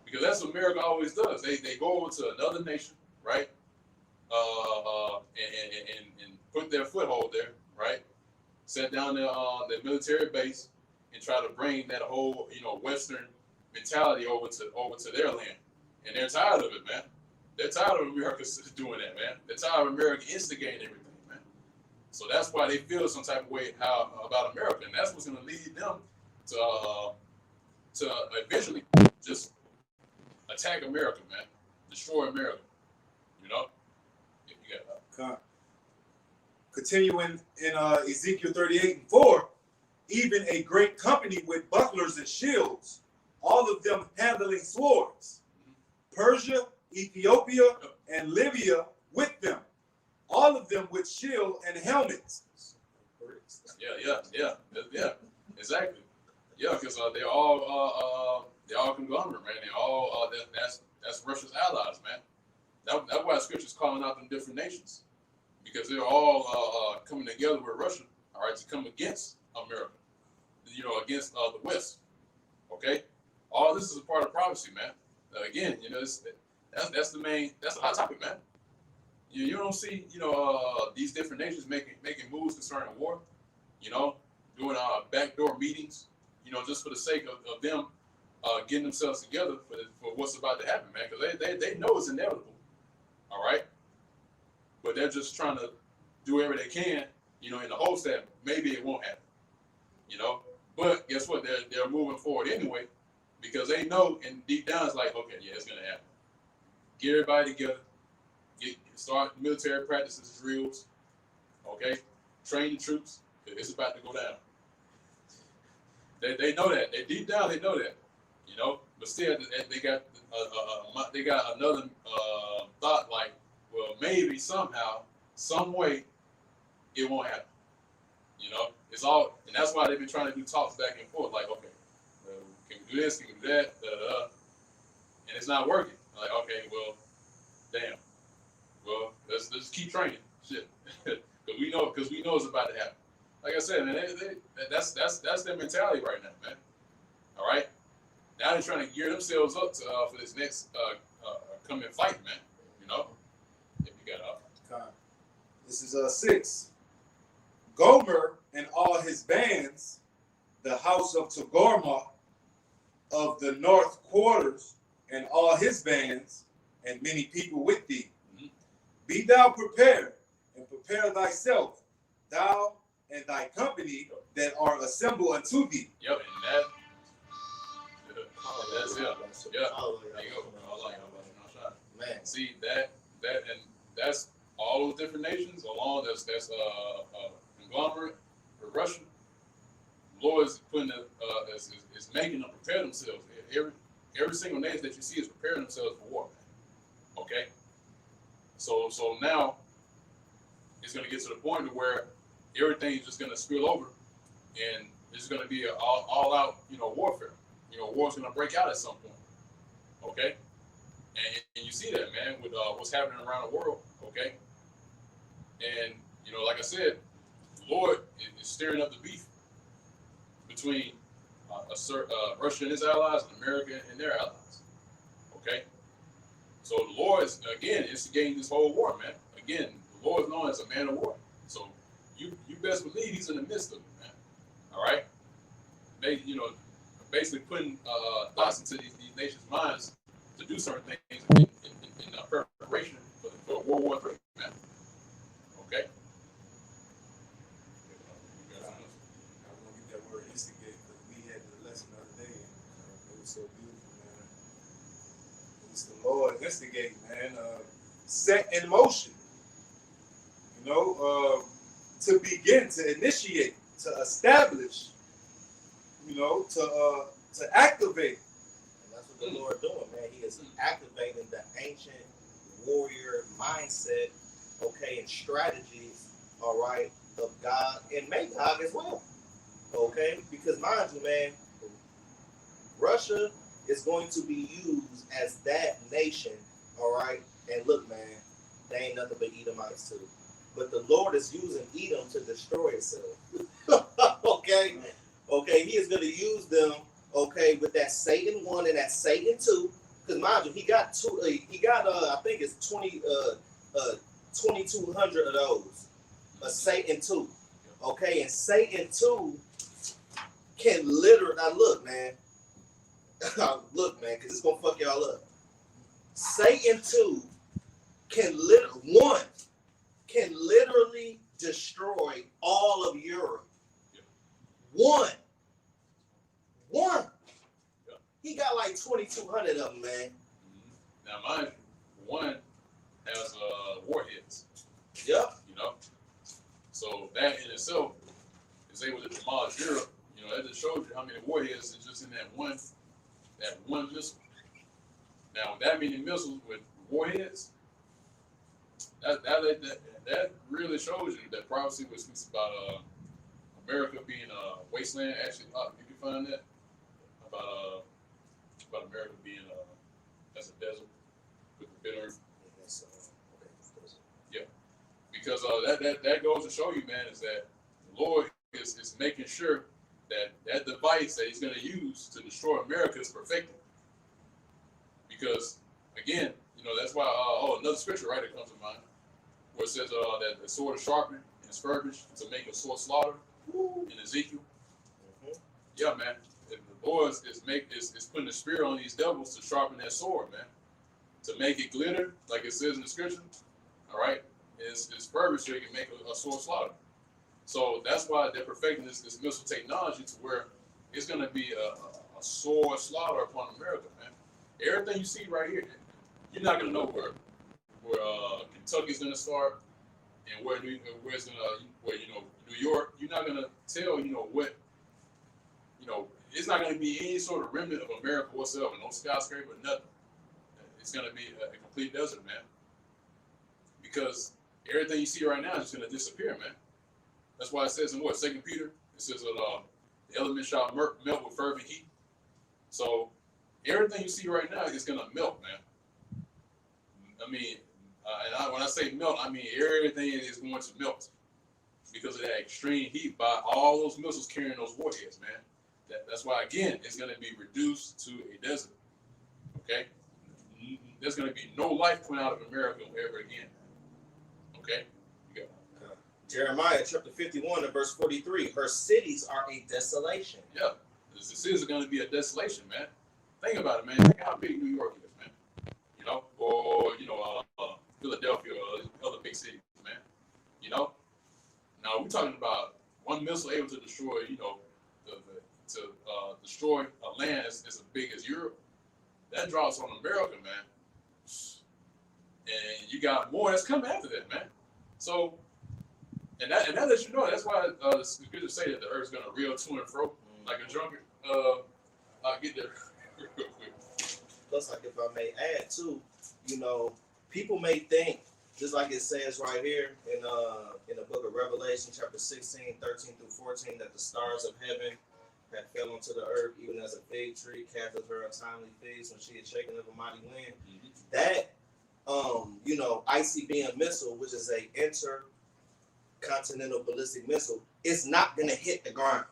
Because that's what America always does. They go over to another nation, right? And put their foothold there, right? Set down their military base and try to bring that whole Western mentality over to their land. And they're tired of it, man. They're tired of America doing that, man. They're tired of America instigating everything, man. So that's why they feel some type of way about America, and that's what's going to lead them to eventually just attack America, man, destroy America. If you got that. Continuing in Ezekiel 38:4, even a great company with bucklers and shields, all of them handling swords. Persia, Ethiopia, and Libya with them, all of them with shield and helmets. Yeah, exactly. Yeah, because they're all conglomerate, man. They all that's Russia's allies, man. That's why the scripture's calling out them different nations, because they're all coming together with Russia, all right, to come against America, against the West. Okay, all this is a part of prophecy, man. Again, that's the hot topic, man. You don't see, these different nations making moves concerning war, doing backdoor meetings, just for the sake of them getting themselves together for what's about to happen, man. Because they know it's inevitable, all right? But they're just trying to do whatever they can, in the hopes that maybe it won't happen, But guess what? They're moving forward anyway, because they know, and deep down it's like, okay, yeah, it's gonna happen. Get everybody together, start military practices, drills, okay? Train the troops, because it's about to go down. They know that. Deep down they know that, But still, they got another thought like, well, maybe somehow, some way, it won't happen. It's all, and that's why they've been trying to do talks back and forth. Like, okay, can we do this? Can we do that? And it's not working. Like, okay, well, damn. Well, let's keep training. Shit, because we know it's about to happen. Like I said, man, that's their mentality right now, man. All right. Now they're trying to gear themselves up for this next coming fight, man. If you got This is 6. Gomer and all his bands, the house of Togarmah of the north quarters, and all his bands, and many people with thee. Mm-hmm. Be thou prepared, and prepare thyself, thou and thy company that are assembled unto thee. Yep, and that's it. Yeah, there you go. Man, see that, and that's all those different nations along. That's conglomerate for Russia. The Lord is putting is making them prepare themselves. Every single nation that you see is preparing themselves for war. Okay, so now it's going to get to the point to where everything is just going to spill over, and it's going to be an all out warfare. War's going to break out at some point. Okay, And you see that, man, with what's happening around the world, okay? And, you know, like I said, the Lord is stirring up the beef between Russia and its allies and America and their allies, okay? So the Lord is, again, instigating this whole war, man. Again, the Lord is known as a man of war. So you best believe he's in the midst of it, man. All right? They, you know, basically putting thoughts into these nations' minds to do certain things in preparation for World War III, man. Okay? I want to get that word instigate because we had the lesson the other day and it was so beautiful, man. It's the Lord instigate, man. Set in motion, you know, to begin, to initiate, to establish, you know, to activate. And that's what the Lord doing, man. He is activating the ancient warrior mindset, okay, and strategies, all right, of God and Magog as well, okay? Because mind you, man, Russia is going to be used as that nation, all right? And look, man, they ain't nothing but Edomites too. But the Lord is using Edom to destroy itself, okay? Okay, he is going to use them, okay, with that Satan 1 and that Satan 2. Because mind you, he got two. I think it's 2,200 of those. A Satan 2, okay, and Satan 2 can literally. Now look, man, because it's gonna fuck y'all up. Satan 2 can literally destroy all of Europe. One. He got like 2,200 of them, man. Now, mind you, one has warheads. Yep. You know, so that in itself is able to demolish Europe. You know, that just shows you how many warheads is just in that one missile. Now, with that many missiles with warheads, that really shows you that prophecy was speaks about America being a wasteland. Actually, you can find that about America being as a desert with the bitter. Yeah, because that goes to show you, man, is that the Lord is making sure that device that He's going to use to destroy America is perfected. Because again, you know, that's why another scripture right that comes to mind where it says that the sword is sharpened and is furbished to make a sword slaughter in Ezekiel. Yeah, man. The Lord is putting the spirit on these devils to sharpen that sword, man. To make it glitter, like it says in the scripture. All right, it's furbished so you can make a sword slaughter. So that's why they're perfecting this missile technology to where it's going to be a sword slaughter upon America, man. Everything you see right here, you're not going to know where Kentucky's going to start and where New York. You're not going to tell, what. It's not going to be any sort of remnant of America whatsoever. No skyscraper, nothing. It's going to be a complete desert, man. Because everything you see right now is just going to disappear, man. That's why it says in 2 Peter, it says that the elements shall melt with fervent heat. So everything you see right now is going to melt, man. I mean, when I say melt, I mean everything is going to melt because of that extreme heat by all those missiles carrying those warheads, man. That's why, again, it's going to be reduced to a desert. Okay? There's going to be no life coming out of America ever again. Okay? You go. Jeremiah chapter 51 and verse 43. Her cities are a desolation. Yeah. The cities are going to be a desolation, man. Think about it, man. Think how big New York is, man. Or Philadelphia or other big cities, man. Now we're talking about one missile able to destroy, destroy a land as big as Europe. That draws on America, man. And you got more that's coming after that, man. So, and that lets you know. That's why the scriptures say that the earth's gonna reel to and fro like a drunkard. I'll get there real quick. Plus, like if I may add too, people may think, just like it says right here in the book of Revelation, chapter 16, 13 through 14, that the stars of heaven had fell onto the earth, even as a fig tree catches her untimely figs when she is shaken of a mighty wind. That, ICBM missile, which is a intercontinental ballistic missile, is not going to hit the ground.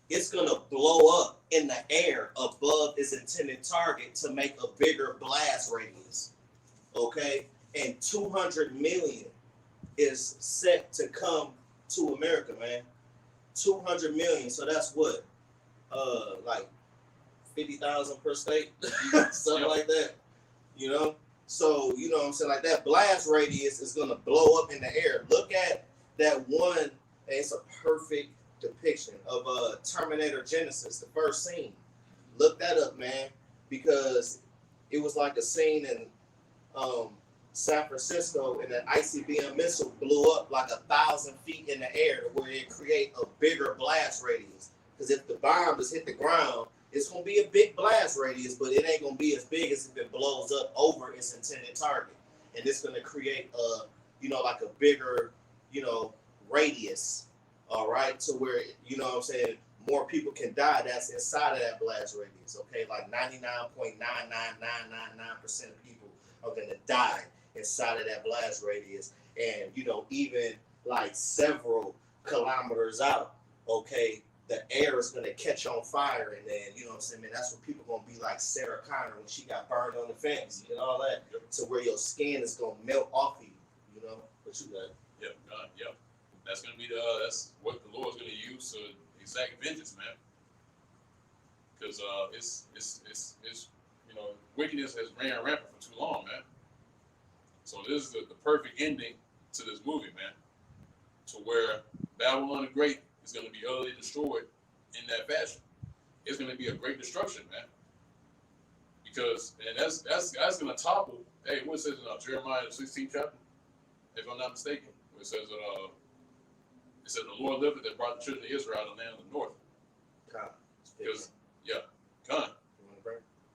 It's going to blow up in the air above its intended target to make a bigger blast radius. Okay? And 200 million is set to come to America, man. 200 million. So that's what? Like 50,000 per state? Something like that. So, what I'm saying? Like that blast radius is going to blow up in the air. Look at that one. It's a perfect depiction of Terminator Genesis, the first scene. Look that up, man, because it was like a scene in San Francisco, and an ICBM missile blew up like 1,000 feet in the air, where it create a bigger blast radius. Because if the bomb just hit the ground, it's gonna be a big blast radius, but it ain't gonna be as big as if it blows up over its intended target, and it's gonna create a like a bigger radius. All right, to where more people can die that's inside of that blast radius. Okay, like 99.99999% of people are gonna die inside of that blast radius, and even like several kilometers out. Okay, the air is gonna catch on fire, and then man, that's when people gonna be like Sarah Connor when she got burned on the fence and all that, to where your skin is gonna melt off of you. What you got? Yep, God, yep. That's gonna be that's what the Lord's gonna use to exact vengeance, man. Because it's wickedness has ran rampant for too long, man. So this is the perfect ending to this movie, man. To where Babylon the Great is gonna be utterly destroyed in that fashion. It's gonna be a great destruction, man. Because that's gonna topple. Hey, what it says in Jeremiah the 16th chapter, if I'm not mistaken, where it says the Lord liveth that brought the children of Israel out of the land of the north. Because Con.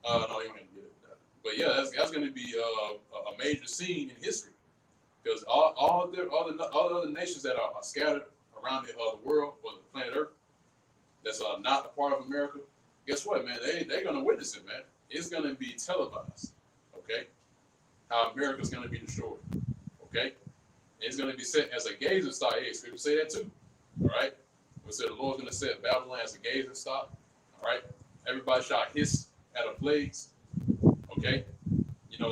No, you don't get it. But yeah, that's going to be a major scene in history, because all the other nations that are scattered around the world or the planet Earth, that's not a part of America. Guess what, man? They're going to witness it, man. It's going to be televised. Okay, how America's going to be destroyed. Okay. It's going to be set as a gazing stock. Hey, Scripture say that too. All right. We said the Lord's going to set Babylon as a gazing stock. All right. Everybody shall hiss at a plagues. Okay.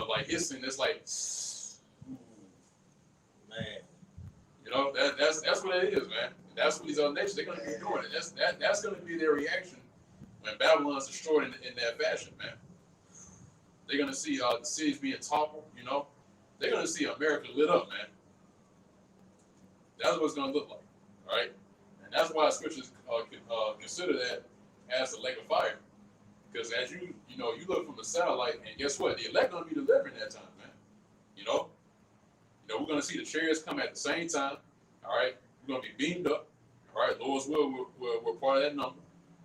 Like hissing. It's like, ooh, man. That's what it is, man. That's what these other nations, they're going to be doing it. That's going to be their reaction when Babylon's destroyed in that fashion, man. They're going to see the cities being toppled. They're going to see America lit up, man. That's what it's going to look like, all right? And that's why scriptures consider that as a lake of fire. Because as you look from the satellite, and guess what? The elect going to be delivered in that time, man. We're going to see the chariots come at the same time, all right? We're going to be beamed up, all right? Lord's will, we're part of that number,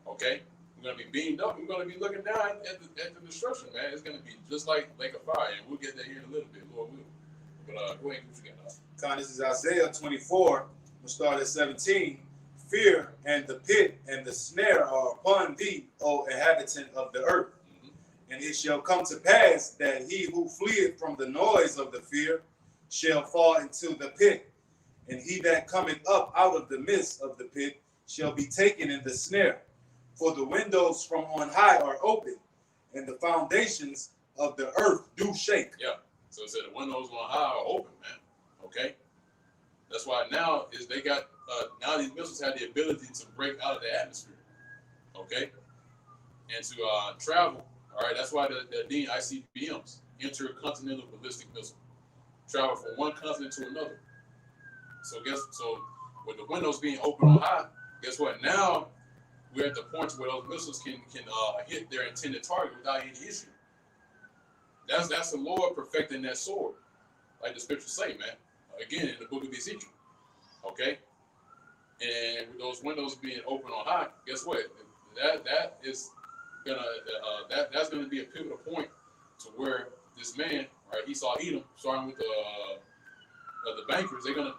okay? We're going to be beamed up. We're going to be looking down at the destruction, man. It's going to be just like lake of fire, and we'll get there here in a little bit, Lord will. But go ahead, what you got now? This is Isaiah 24. We'll start at 17. Fear and the pit and the snare are upon thee, O inhabitant of the earth. Mm-hmm. And it shall come to pass that he who fleeth from the noise of the fear shall fall into the pit, and he that cometh up out of the midst of the pit shall be taken in the snare. For the windows from on high are open, and the foundations of the earth do shake. Yeah. So it said the windows on high are open, man. Okay. That's why now they got now these missiles have the ability to break out of the atmosphere. Okay. And to travel. All right. That's why the ICBMs, intercontinental ballistic missile, travel from one continent to another. So with the windows being open on high, guess what? Now we're at the point where those missiles can hit their intended target without any issue. That's the Lord perfecting that sword, like the scriptures say, man. Again, in the book of Ezekiel, okay. And with those windows being open on high, guess what? That's gonna be a pivotal point to where this man, right? He saw Edom, starting with the bankers. They're gonna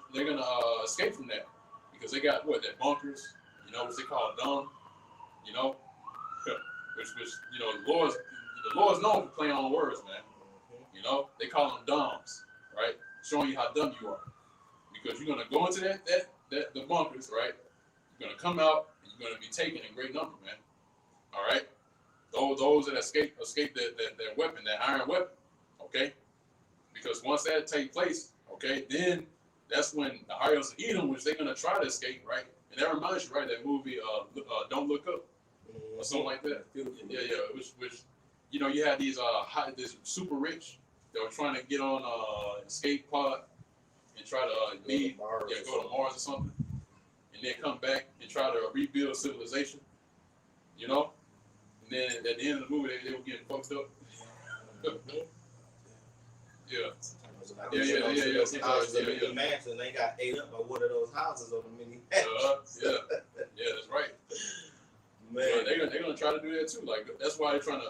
escape from that because they got that bunkers, what they call dung, You know, which you know the Lord's known for playing on words, man. You know, they call them dumbs, right? Showing you how dumb you are, because you're gonna go into the bunkers, right? You're gonna come out and you're gonna be taken in great number, man. All right, those that escape that weapon, that iron weapon, okay? Because once that takes place, okay, then that's when the Harriers of Edom, which they're gonna try to escape, right? And that reminds you, right, that movie, Don't Look Up, or something like that. Yeah, which you know, you had these this super rich that were trying to get on escape pod and try to go to Mars or something, and then come back and try to rebuild civilization, you know. And then at the end of the movie, they were getting fucked up. Yeah. Mini mansion. They got ate up by one of those houses on the mini mansion. Yeah, that's right. Man, they're gonna try to do that too. Like that's why they're trying to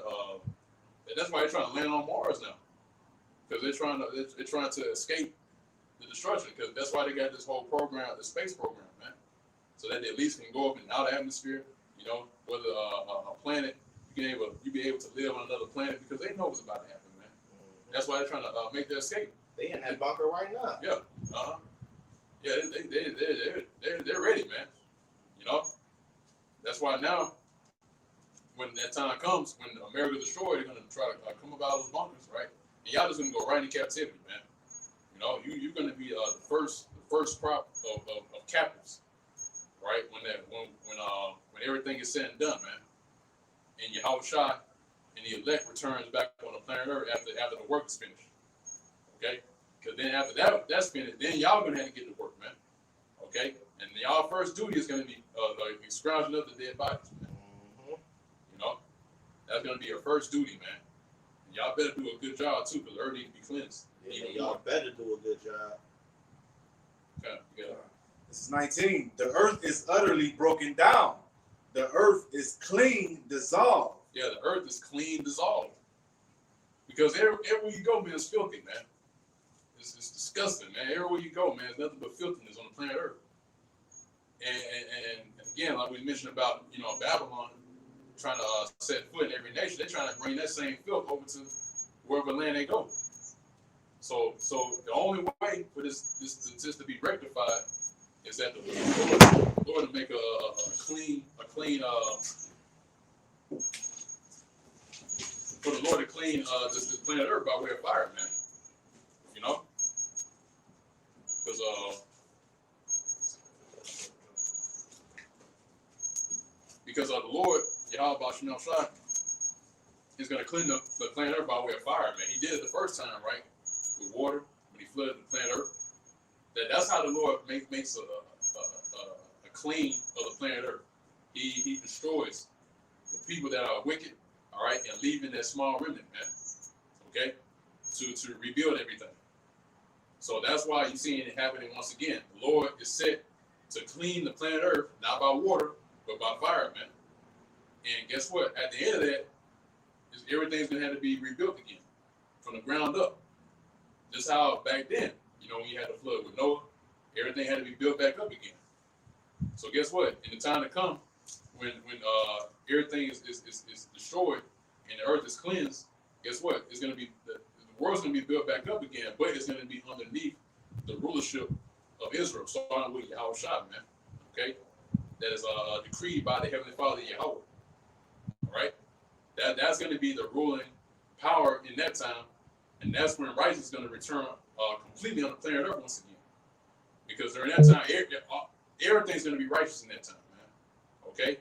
land on Mars now, because they're trying to escape the destruction. Because that's why they got this whole program, the space program, man, so that they at least can go up in the outer atmosphere. You know, whether a planet you be able to live on another planet, because they know what's about to happen, man. That's why they're trying to make their escape. They in that bunker right now. Yeah. Yeah, they're ready, man. You know. That's why now, when that time comes, when America destroyed, they're gonna try to come up out of those bunkers, right? And y'all just gonna go right into captivity, man. You know, you're gonna be the first crop of captives, right? When everything is said and done, man. And Yahushua and the elect returns back on the planet Earth after the work is finished. Okay? Because then after that's finished, then y'all gonna have to get to work, man. Okay? And y'all first duty is gonna be scrounging up the dead bodies, man. You know? That's gonna be your first duty, man. And y'all better do a good job too, because the earth needs to be cleansed. Yeah, y'all better do a good job. Okay, yeah. This is 19. The earth is utterly broken down. The earth is clean, dissolved. Yeah, the earth is clean, dissolved. Because everywhere you go, man, it's filthy, man. It's disgusting, man. Everywhere you go, man, there's nothing but filthiness on the planet Earth. And again, like we mentioned about, you know, Babylon trying to set foot in every nation, they're trying to bring that same filth over to wherever land they go. So the only way for this to be rectified is that the Lord to make a clean for the Lord to clean this planet Earth by way of fire, man. You know, because the Lord Yahweh Shem Shai is going to clean the planet Earth by way of fire, man. He did it the first time, right, with water when he flooded the planet Earth. That's how the Lord makes a clean of the planet Earth. He destroys the people that are wicked, all right, and leaving that small remnant, man. Okay, to rebuild everything. So that's why you're seeing it happening once again. The Lord is set to clean the planet Earth, not by water, but by fire, man. And guess what? At the end of that, everything's gonna have to be rebuilt again, from the ground up. Just how back then, you know, when you had the flood with Noah, everything had to be built back up again. So guess what? In the time to come, when everything is destroyed and the earth is cleansed, guess what? It's gonna be the world's gonna be built back up again, but it's gonna be underneath the rulership of Israel, starting with Yahushua, man. Okay, that is decreed by the Heavenly Father Yahweh. All right, that's gonna be the ruling power in that time, and that's when righteousness is gonna return completely on the planet Earth once again. Because during that time, everything's gonna be righteous in that time, man. Okay,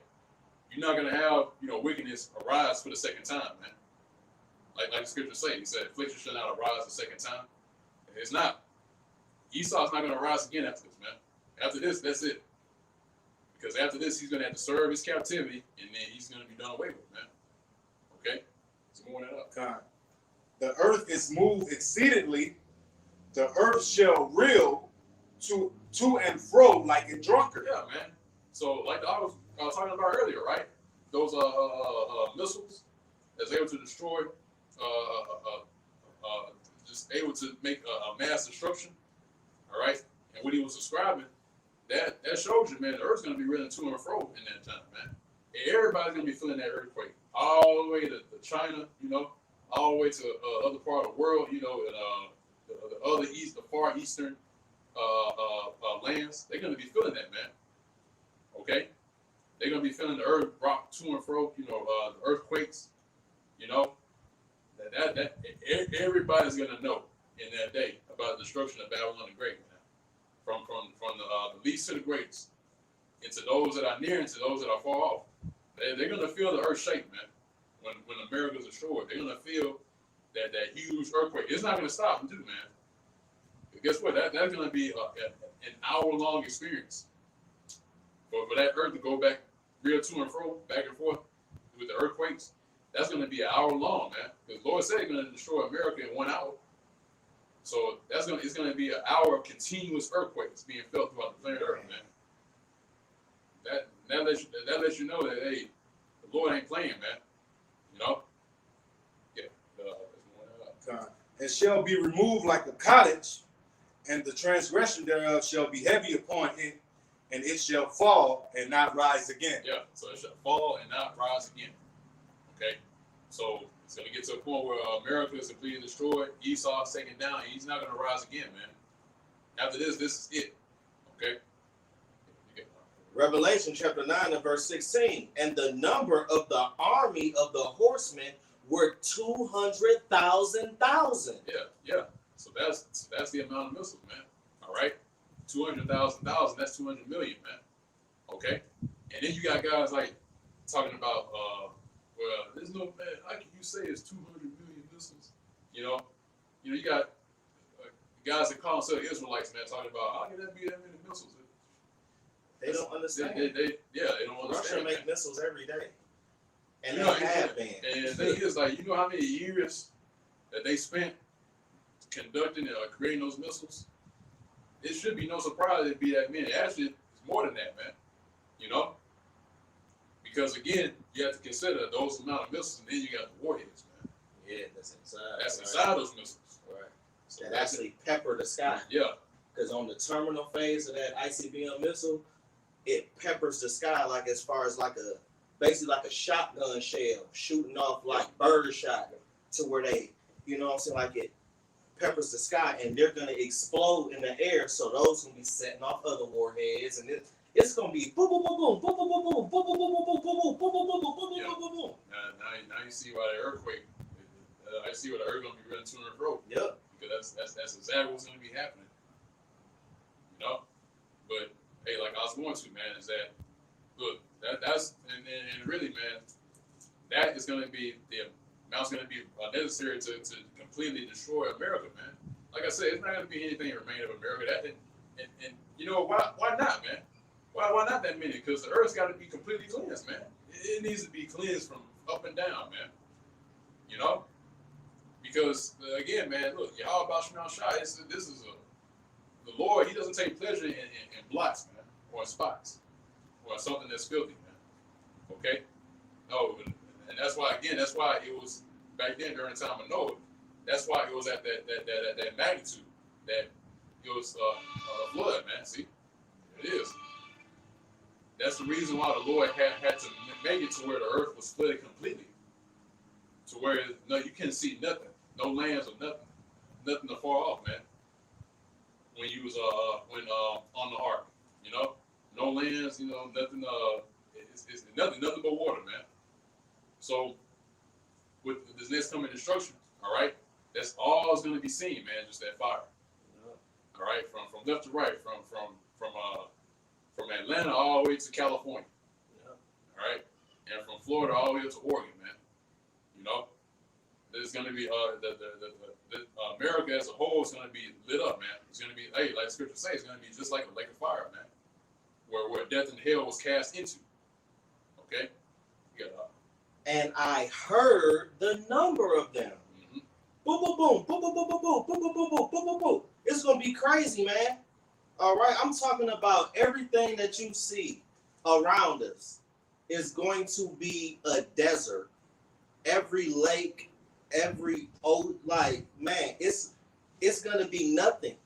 you're not gonna have wickedness arise for the second time, man. Like the scripture say, he said, affliction shall not arise the second time. It's not. Esau's not going to rise again after this, man. After this, that's it. Because after this, he's going to have to serve his captivity, and then he's going to be done away with, man. Okay? So moving that up. God. The earth is moved exceedingly. The earth shall reel to and fro like a drunkard. Yeah, man. So like I was talking about earlier, right? Those missiles that's able to destroy, just able to make a mass destruction. All right, and what he was describing, that shows you, man, the earth's gonna be reeling to and fro in that time, man. everybody's gonna be feeling that earthquake all the way to China, all the way to other part of the world, and the other east, the far eastern lands. They're gonna be feeling that, man. Okay, they're gonna be feeling the earth rock to and fro. The earthquakes. That everybody's gonna know in that day about the destruction of Babylon the Great, man. From the least to the greatest, and to those that are near and to those that are far off. They're gonna feel the earth shake, man. When America's destroyed, they're gonna feel that huge earthquake. It's not gonna stop them, too, man. But guess what? That's gonna be an hour-long experience for that earth to go back real to and fro, back and forth with the earthquakes. That's gonna be an hour long, man. Because Lord said He's gonna destroy America in 1 hour. So it's gonna be an hour of continuous earthquakes being felt throughout the planet Earth, man. That lets you know that, hey, the Lord ain't playing, man. Yeah. And shall be removed like a cottage, and the transgression thereof shall be heavy upon it, and it shall fall and not rise again. Yeah. So it shall fall and not rise again. Okay. So it's gonna get to a point where America is completely destroyed. Esau's taken down. He's not gonna rise again, man. After this is it. Okay. Revelation chapter 9 and verse 16. And the number of the army of the horsemen were 200,000. Yeah. So that's the amount of missiles, man. All right. 200,000. That's 200 million, man. Okay. And then you got guys like talking about, well, there's no, man, how can you say it's 200 million missiles? You got guys that call themselves Israelites, man, talking about how can that be that many missiles? They don't understand. They don't understand. Russia make missiles every day. And they have been. And the thing is, like, how many years that they spent conducting and creating those missiles? It should be no surprise it'd be that many. Actually, it's more than that, man. Because again, you have to consider those amount of missiles, and then you got the warheads, man. Yeah, that's inside. That's inside those missiles. Right. So that actually pepper the sky. Yeah. Because on the terminal phase of that ICBM missile, it peppers the sky like as far as basically like a shotgun shell shooting off like bird shot to where they, like it peppers the sky, and they're gonna explode in the air. So those gonna be setting off other warheads, and it's gonna be boom, boom, boom, boom, boom, boom, boom, boom, boom, boom, boom, boom, boom, boom, boom, boom, boom, boom, boom, boom. Now you see why the earthquake. I see why the earth gonna be running to and fro. Yep. Because that's exactly what's gonna be happening. But hey, like I was going to, man, is that look that's and really, man, that is gonna be the amount's gonna be necessary to completely destroy America, man. Like I said, it's not gonna be anything remain of America. And why not, man? Why not that many? Because the earth's got to be completely cleansed, man. It needs to be cleansed from up and down, man. Because again, man, look, Yahweh Bashman Shai, the Lord. He doesn't take pleasure in blots, man, or in spots, or in something that's filthy, man. Okay, no, and that's why it was back then during the time of Noah. That's why it was at that magnitude that it was a flood, man. See, it is. That's the reason why the Lord had to make it to where the earth was flooded completely, to where you couldn't see nothing, no lands or nothing to far off, man. When you was on the ark, no lands, nothing. It's nothing but water, man. So with this next coming destruction, all right, that's all it's going to be seen, man. Just that fire. All right, from left to right, from Atlanta all the way to California. Yeah. All right, and from Florida all the way up to Oregon, man. There's going to be the America as a whole is going to be lit up, man. It's going to be, hey, like Scripture says, it's going to be just like a lake of fire, man, where death and hell was cast into. Okay. And I heard the number of them. Mm-hmm. Boom, boom, boom, boom, boom, boom, boom, boom, boom, boom, boom, boom, boom, boom, boom. It's gonna be crazy, man. All right, I'm talking about everything that you see around us is going to be a desert. Every lake, every man, it's gonna be nothing.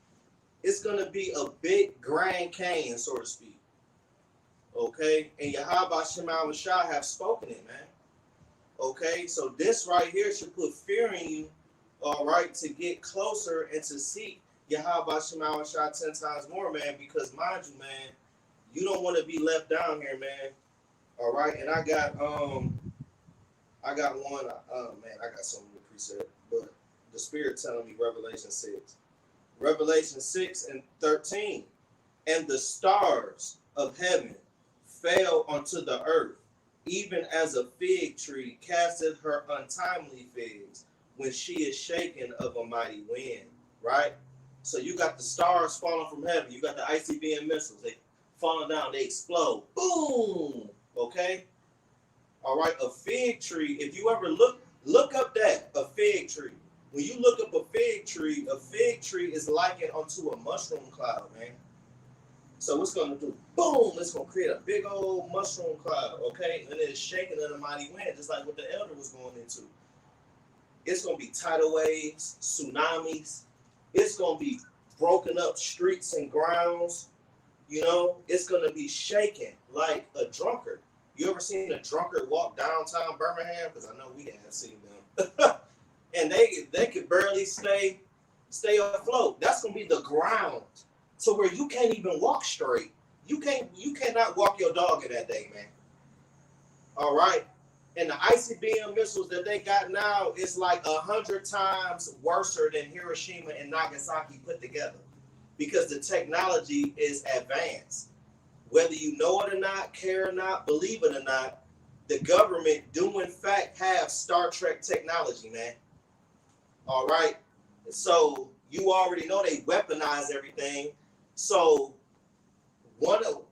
It's gonna be a big Grand Canyon, so to speak. Okay, and Yahweh Shema Shah have spoken it, man. Okay, so this right here should put fear in you, all right, to get closer and to seek Yahweh Shema Shah 10 times more, man, because mind you, man, you don't want to be left down here, man. All right, and I got one, man, I got so many preset, but the Spirit telling me Revelation 6. Revelation 6 and 13. And the stars of heaven fell onto the earth, even as a fig tree casteth her untimely figs when she is shaken of a mighty wind. Right? So you got the stars falling from heaven. You got the ICBM missiles. They falling down. They explode. Boom. Okay? All right. A fig tree, if you ever look up that, a fig tree. When you look up a fig tree is likened unto a mushroom cloud, man. So what's going to do? Boom! It's going to create a big old mushroom cloud, okay? And it's shaking in a mighty wind, just like what the elder was going into. It's going to be tidal waves, tsunamis. It's going to be broken up streets and grounds. You know, it's going to be shaking like a drunkard. You ever seen a drunkard walk downtown Birmingham? Because I know we have seen them. And they could barely stay afloat. That's going to be the ground. So where you can't even walk straight. You cannot walk your dog in that day, man. All right. And the ICBM missiles that they got now is like 100 times worse than Hiroshima and Nagasaki put together. Because the technology is advanced. Whether you know it or not, care or not, believe it or not, the government do in fact have Star Trek technology, man. All right. So you already know they weaponize everything. So one of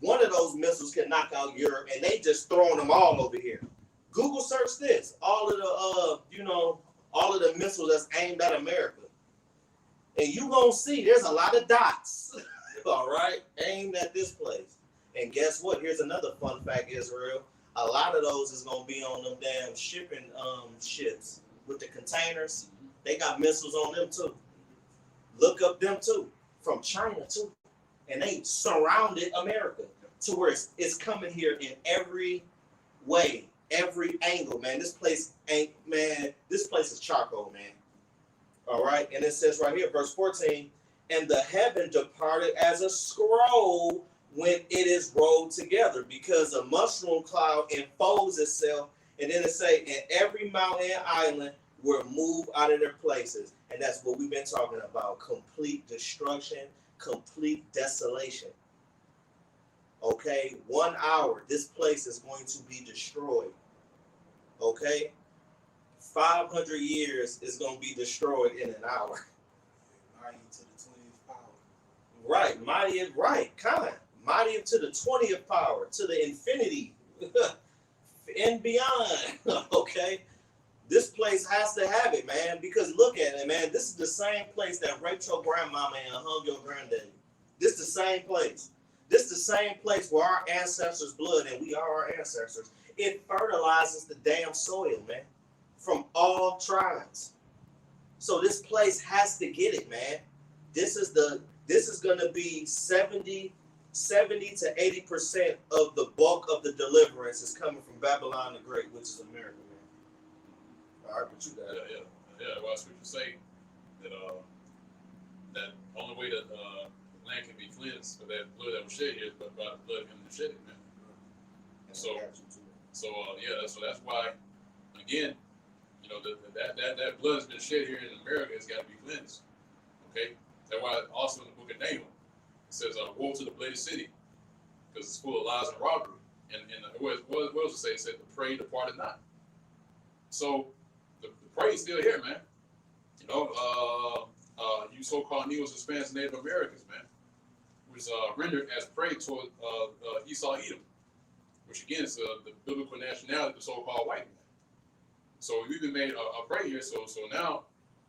those missiles can knock out Europe, and they just throwing them all over here. Google search this. All of the missiles that's aimed at America, and you gonna see there's a lot of dots. All right, aimed at this place. And guess what? Here's another fun fact, Israel. A lot of those is gonna be on them damn shipping ships with the containers. They got missiles on them too. Look up them too. From China too. And they surrounded America to where it's coming here in every way, every angle, man. This place is charcoal, man. All right. And it says right here, verse 14, and the heaven departed as a scroll when it is rolled together, because a mushroom cloud enfolds itself. And then it say, and every mountain and island were moved out of their places. And that's what we've been talking about. Complete destruction, complete desolation. Okay? 1 hour, this place is going to be destroyed. Okay? 500 years is going to be destroyed in an hour. Mighty to the 20th power. Right. Mighty is right. Kind. Mighty to the 20th power, to the infinity and beyond. Okay? This place has to have it, man, because look at it, man. This is the same place that raped your grandmama and hung your granddaddy. This is the same place. This is the same place where our ancestors' blood, and we are our ancestors, it fertilizes the damn soil, man, from all tribes. So this place has to get it, man. This is going to be 70 to 80% of the bulk of the deliverance is coming from Babylon the Great, which is America, man. All right, but you got it. Yeah. Well, scripture say that that only way that land can be cleansed for that blood that was shed here is by the blood of him that shed it, man. So that's why, again, you know, that blood has been shed here in America. It's got to be cleansed. Okay, that's why also in the book of Nahum it says, "Woe to the bloody city, because it's full of lies and robbery." And what else it say? It said, "The prey departed not." So the prey is still here, man. You know, you so-called Negroes, Hispanics, Native Americans, man, was rendered as prey toward Esau, Edom, which again is the biblical nationality, the so-called white man. So we've been made a prey here. So now,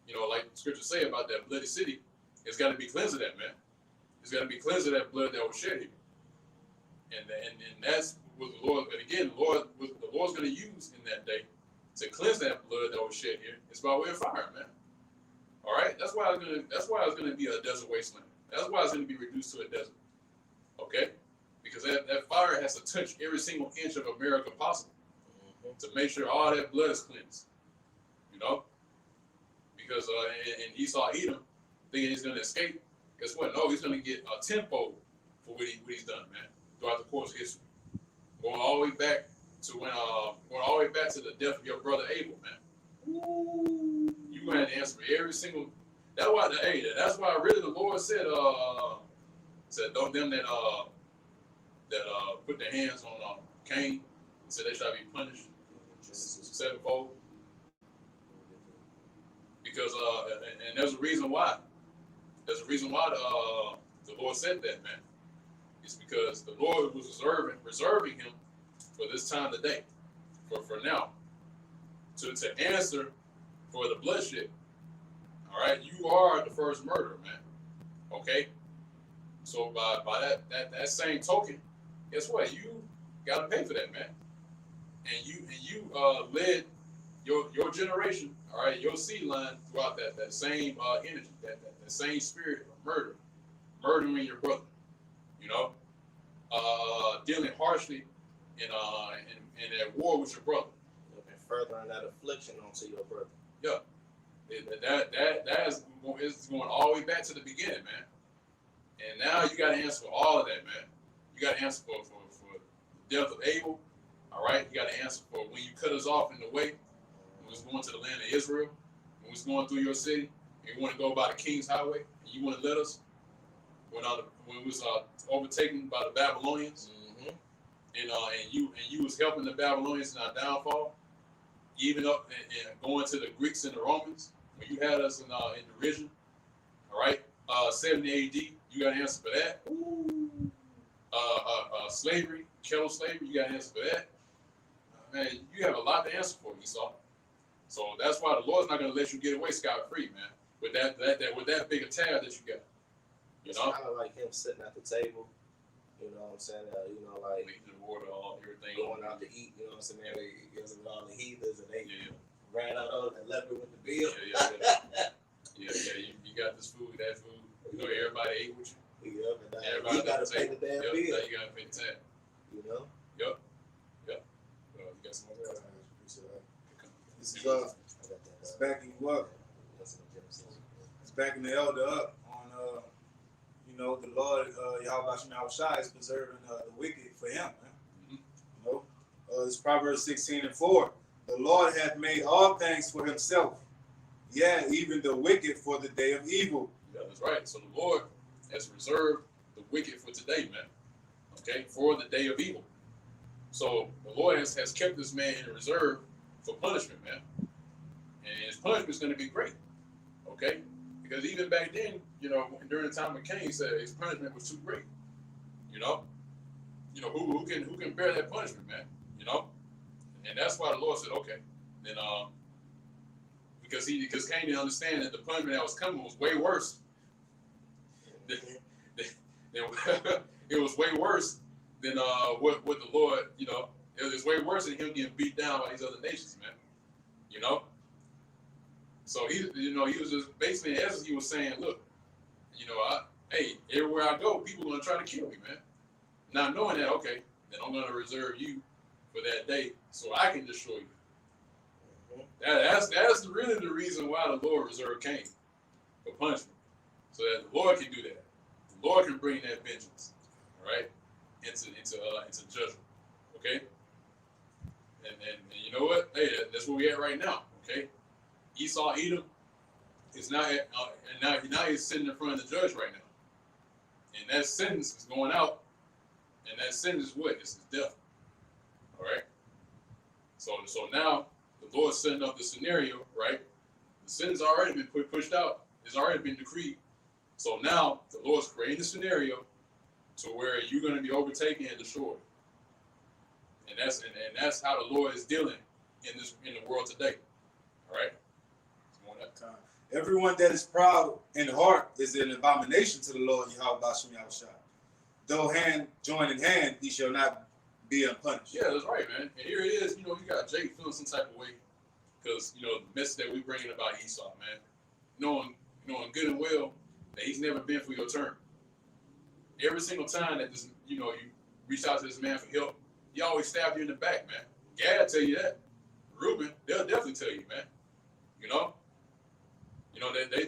you know, like scripture say about that bloody city, it's got to be cleansed of that, man. It's got to be cleansed of that blood that was shed here. And that's what the Lord. And again, the Lord's going to use in that day to cleanse that blood that was shed here. It's by way of fire, man. All right. That's why it's going to be a desert wasteland. That's why it's going to be reduced to a desert. Okay. because that fire has to touch every single inch of America possible to make sure all that blood is cleansed. You know, because and Esau Edom thinking he's going to escape. Guess what? No, he's going to get a tenfold for what he's done, man, throughout the course of history. Going all the way back to when going all the way back to the death of your brother Abel, man. Ooh. You going to have to answer for every single. That's why really the Lord said don't them that put their hands on Cain, said they shall be punished sevenfold. Because and there's a reason why. There's a reason why the Lord said that, man. It's because the Lord was reserving him for this time today, for now, to answer for the bloodshed. All right, you are the first murderer, man. Okay, so by that same token, guess what? You got to pay for that, man. And you led your generation, all right, your seed line throughout that same energy, that same spirit of murdering your brother, you know, dealing harshly in that war with your brother, and furthering that affliction onto your brother. Yeah, that is going all the way back to the beginning, man. And now you got to answer for all of that, man. You got to answer for the death of Abel. All right, you got to answer for when you cut us off in the way. When we was going to the land of Israel, when we was going through your city, and you want to go by the King's Highway, and you want to let us. When we was overtaken by the Babylonians, and you was helping the Babylonians in our downfall, even up and going to the Greeks and the Romans, when you had us in derision. All right, 70 AD, you got to answer for that. Slavery, chattel slavery, you got to answer for that. Man, you have a lot to answer for, Esau. So that's why the Lord's not going to let you get away scot-free, man, with that big a tab that you got. You It's know, kind of like him sitting at the table. You know what I'm saying? Like leaving the water, everything going out to eat. You know what I'm saying? He was with all the heathens, and they Yeah. ran out of and left it with the bill. Yeah. You got this food, that food. You know, everybody ate with you. Yep, and Everybody you got to pay table. the damn Now bill. you got to pay the tab. You know? You got some more? This is it's backing you up. It's backing the elder up on the Lord Yahweh Shai is preserving the wicked for him, man. You know, it's Proverbs 16:4. The Lord hath made all things for himself, yeah, even the wicked for the day of evil. Yeah, that's right. So the Lord has reserved the wicked for today, man. Okay, for the day of evil. So the Lord has kept this man in reserve for punishment, man. And his punishment is going to be great. Okay? Because even back then, during the time of Cain, he said his punishment was too great. Who can bear that punishment, man? And that's why the Lord said, okay, then because Cain didn't understand that the punishment that was coming was way worse. It was way worse than what the Lord, it was way worse than him getting beat down by these other nations, man. So he was just basically, in essence, he was saying, look, hey, everywhere I go, people are gonna try to kill me, man. Not knowing that, okay, then I'm gonna reserve you for that day so I can destroy you. That's really the reason why the Lord reserved Cain for punishment, so that the Lord can do that. The Lord can bring that vengeance, all right, into judgment, okay. And you know what? Hey, that's where we at right now, okay. Esau Edom is now and now he's sitting in front of the judge right now, and that sentence is going out, and that sentence is what? It's death. All right. So now the Lord's setting up the scenario, right? The sentence already been pushed out. It's already been decreed. So now the Lord's creating the scenario to where you're going to be overtaken and destroyed, and that's how the Lord is dealing in the world today. All right. Time. Everyone that is proud in heart is an abomination to the Lord Yahweh Bashem Yahushua. Though hand join in hand, he shall not be unpunished. Yeah, that's right, man. And here it is. You got Jake feeling some type of way because the message that we bringing about Esau, man, knowing good and well that he's never been for your turn. Every single time that this, reached out to this man for help. He always stabbed you in the back, man. Gad tell you that. Reuben, they'll definitely tell you, man. You know,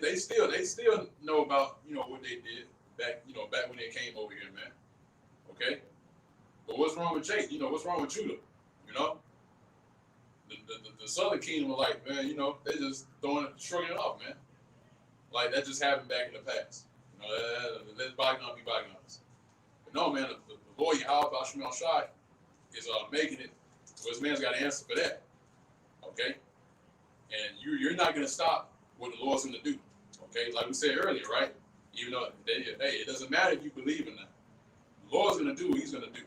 they still know about, what they did back when they came over here, man. Okay, but what's wrong with Jake? What's wrong with Judah? The Southern Kingdom were like, man, they just shrugging it off, man. Like that just happened back in the past. Let bygones be bygones. But no, man, the Lord Yahweh Shemel Shai is making it. So this man's got an answer for that. Okay, and you're not gonna stop what the Lord's gonna do. Okay, like we said earlier, right? Even though it doesn't matter if you believe in that. The Lord's gonna do what He's gonna do.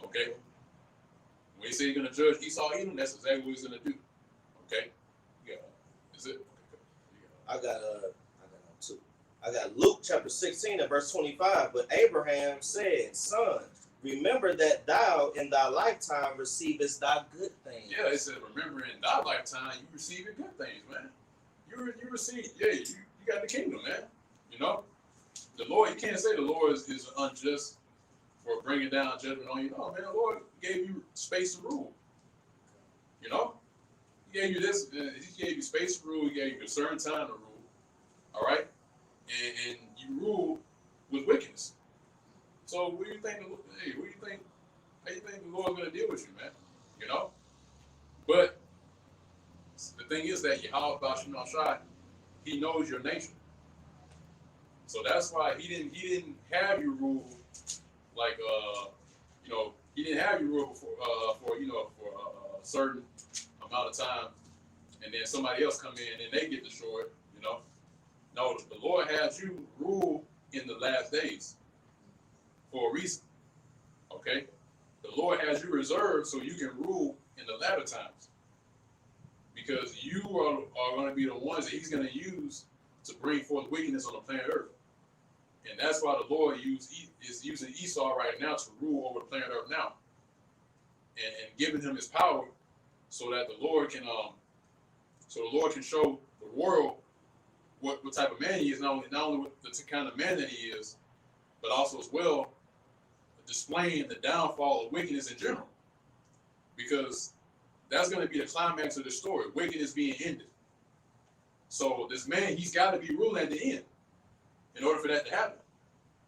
Okay. When He said He's gonna judge Esau Edom, that's exactly what He's gonna do. Okay. Yeah. Is it? I got two. I got Luke chapter 16 and verse 25. But Abraham said, Son, remember that thou in thy lifetime receivest thy good things. Yeah, it said, remember in thy lifetime you receive your good things, man. You receive, you got the kingdom, man. The Lord, you can't say the Lord is unjust for bringing down judgment on you. No, man, the Lord gave you space to rule. He gave you this, He gave you space to rule, He gave you a certain time to rule. All right? And you rule with wickedness. So what do you think, how do you think the Lord's gonna deal with you, man? But the thing is that Yahweh Shemel Shai, He knows your nature. So that's why he didn't have you rule like He didn't have you rule for a certain amount of time, and then somebody else come in and they get destroyed. No, the Lord has you rule in the last days for a reason. Okay, the Lord has you reserved so you can rule in the latter times, because you are going to be the ones that He's going to use to bring forth wickedness on the planet Earth. And that's why the Lord is using Esau right now to rule over the planet Earth now, and giving him His power so that the Lord can show the world what type of man He is, not only what the kind of man that He is, but also as well displaying the downfall of wickedness in general, because that's going to be the climax of the story, wickedness being ended. So this man, he's got to be ruling at the end in order for that to happen,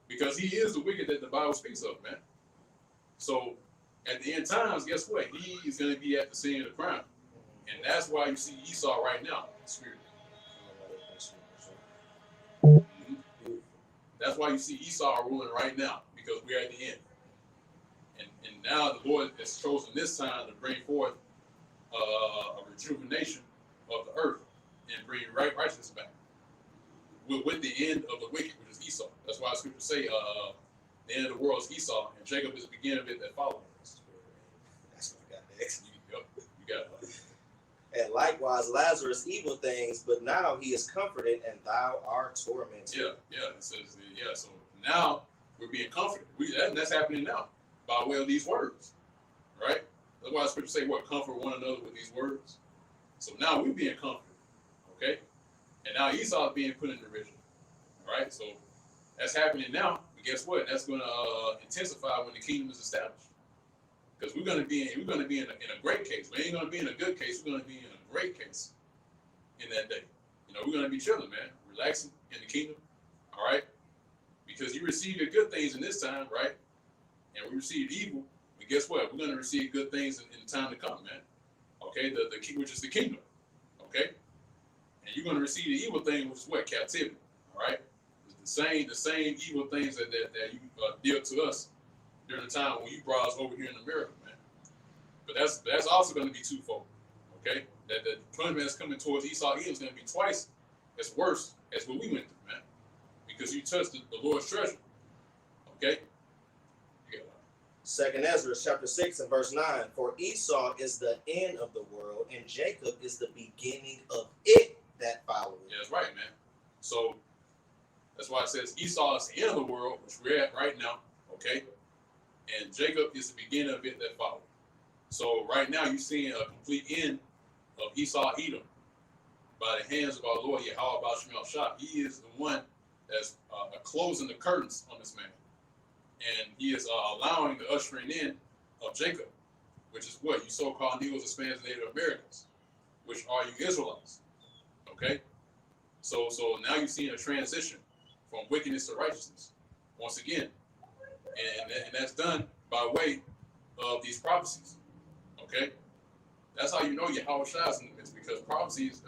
because he is the wicked that the Bible speaks of, man. So at the end times, guess what? He is going to be at the scene of the crime, and that's why you see Esau right now, spirit. That's why you see Esau ruling right now, because we're at the end. And now the Lord has chosen this time to bring forth a rejuvenation of the earth and bring righteousness back with the end of the wicked, which is Esau. That's why the scriptures say the end of the world is Esau, and Jacob is the beginning of it that follows. That's what I got next. You got it. And likewise Lazarus evil things, but now he is comforted, and thou art tormented. Yeah. It says, so now we're being comforted. That's happening now by way of these words, right? That's why the scriptures say, comfort one another with these words. So now we're being comforted, okay? And now Esau is being put in derision, all right? So that's happening now. But guess what? That's going to intensify when the kingdom is established. Because we're going to be in a great case. We ain't going to be in a good case. We're going to be in a great case in that day. We're going to be chilling, man, relaxing in the kingdom, all right? Because you receive your good things in this time, right? And we receive evil. But guess what? We're going to receive good things in the time to come, man. Okay, which is the kingdom. Okay, and you're going to receive the evil thing, which is what? Captivity. All right, the same evil things that you dealt to us during the time when you brought us over here in America, man. But that's also going to be twofold. Okay, that the punishment that's coming towards Esau is going to be twice as worse as what we went through, man, because you touched the Lord's treasure. Okay. Second Ezra chapter 6 and verse 9. For Esau is the end of the world, and Jacob is the beginning of it that followeth. Yeah, that's right, man. So that's why it says Esau is the end of the world, which we're at right now. Okay, and Jacob is the beginning of it that followeth. So right now you're seeing a complete end of Esau Edom by the hands of our Lord Yahweh Shemel Shai. He is the one that's closing the curtains on this man. And he is allowing the ushering in of Jacob, which is what you so-called Negroes, Hispanics, Native Americans, which are you Israelites. Okay? So now you're seeing a transition from wickedness to righteousness once again. And that's done by way of these prophecies. Okay? That's how you know Yahweh Shai is in the midst, because prophecies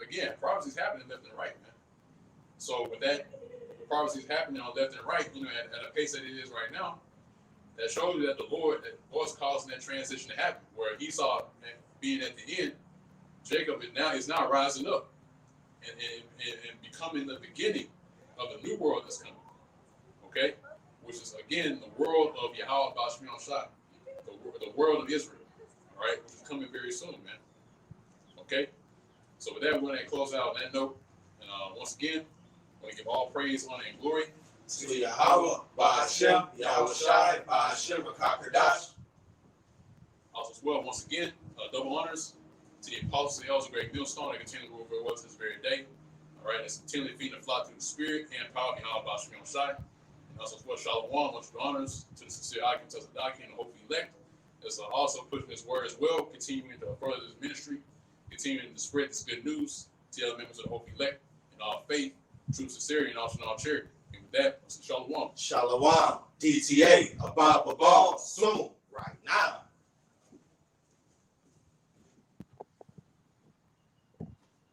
happening left and right, man. So with that, prophecies happening on left and right, at a pace that it is right now, that shows you that the Lord was causing that transition to happen, where Esau being at the end, Jacob is now rising up and becoming the beginning of the new world that's coming. Okay? Which is again the world of Yahweh Bashmiel Shai, the world of Israel. All right, which is coming very soon, man. Okay? So with that, we're going to close out on that note. And once again, I want to give all praise, honor, and glory To Yahweh, Ba'ashem, Yahweh Shai, Ba'ashem, Rakakadash. Also as well, once again, double honors to the apostles and elders of Great Millstone that continue to rule very well to this very day. All right, it's continually feeding the flock through the spirit and power of Yahweh Bashmiel Shai. And also as well, Shalom, much honors to the sincere Akim Tzadaki and the hopefully elect. It's also pushing his word as well, continuing to further this ministry, continuing to spread this good news to other members of the hopefully elect in all faith, true sincerity, and also in all charity. And with that, Shalom. Shalom, DTA, Abba Babal, soon, right now.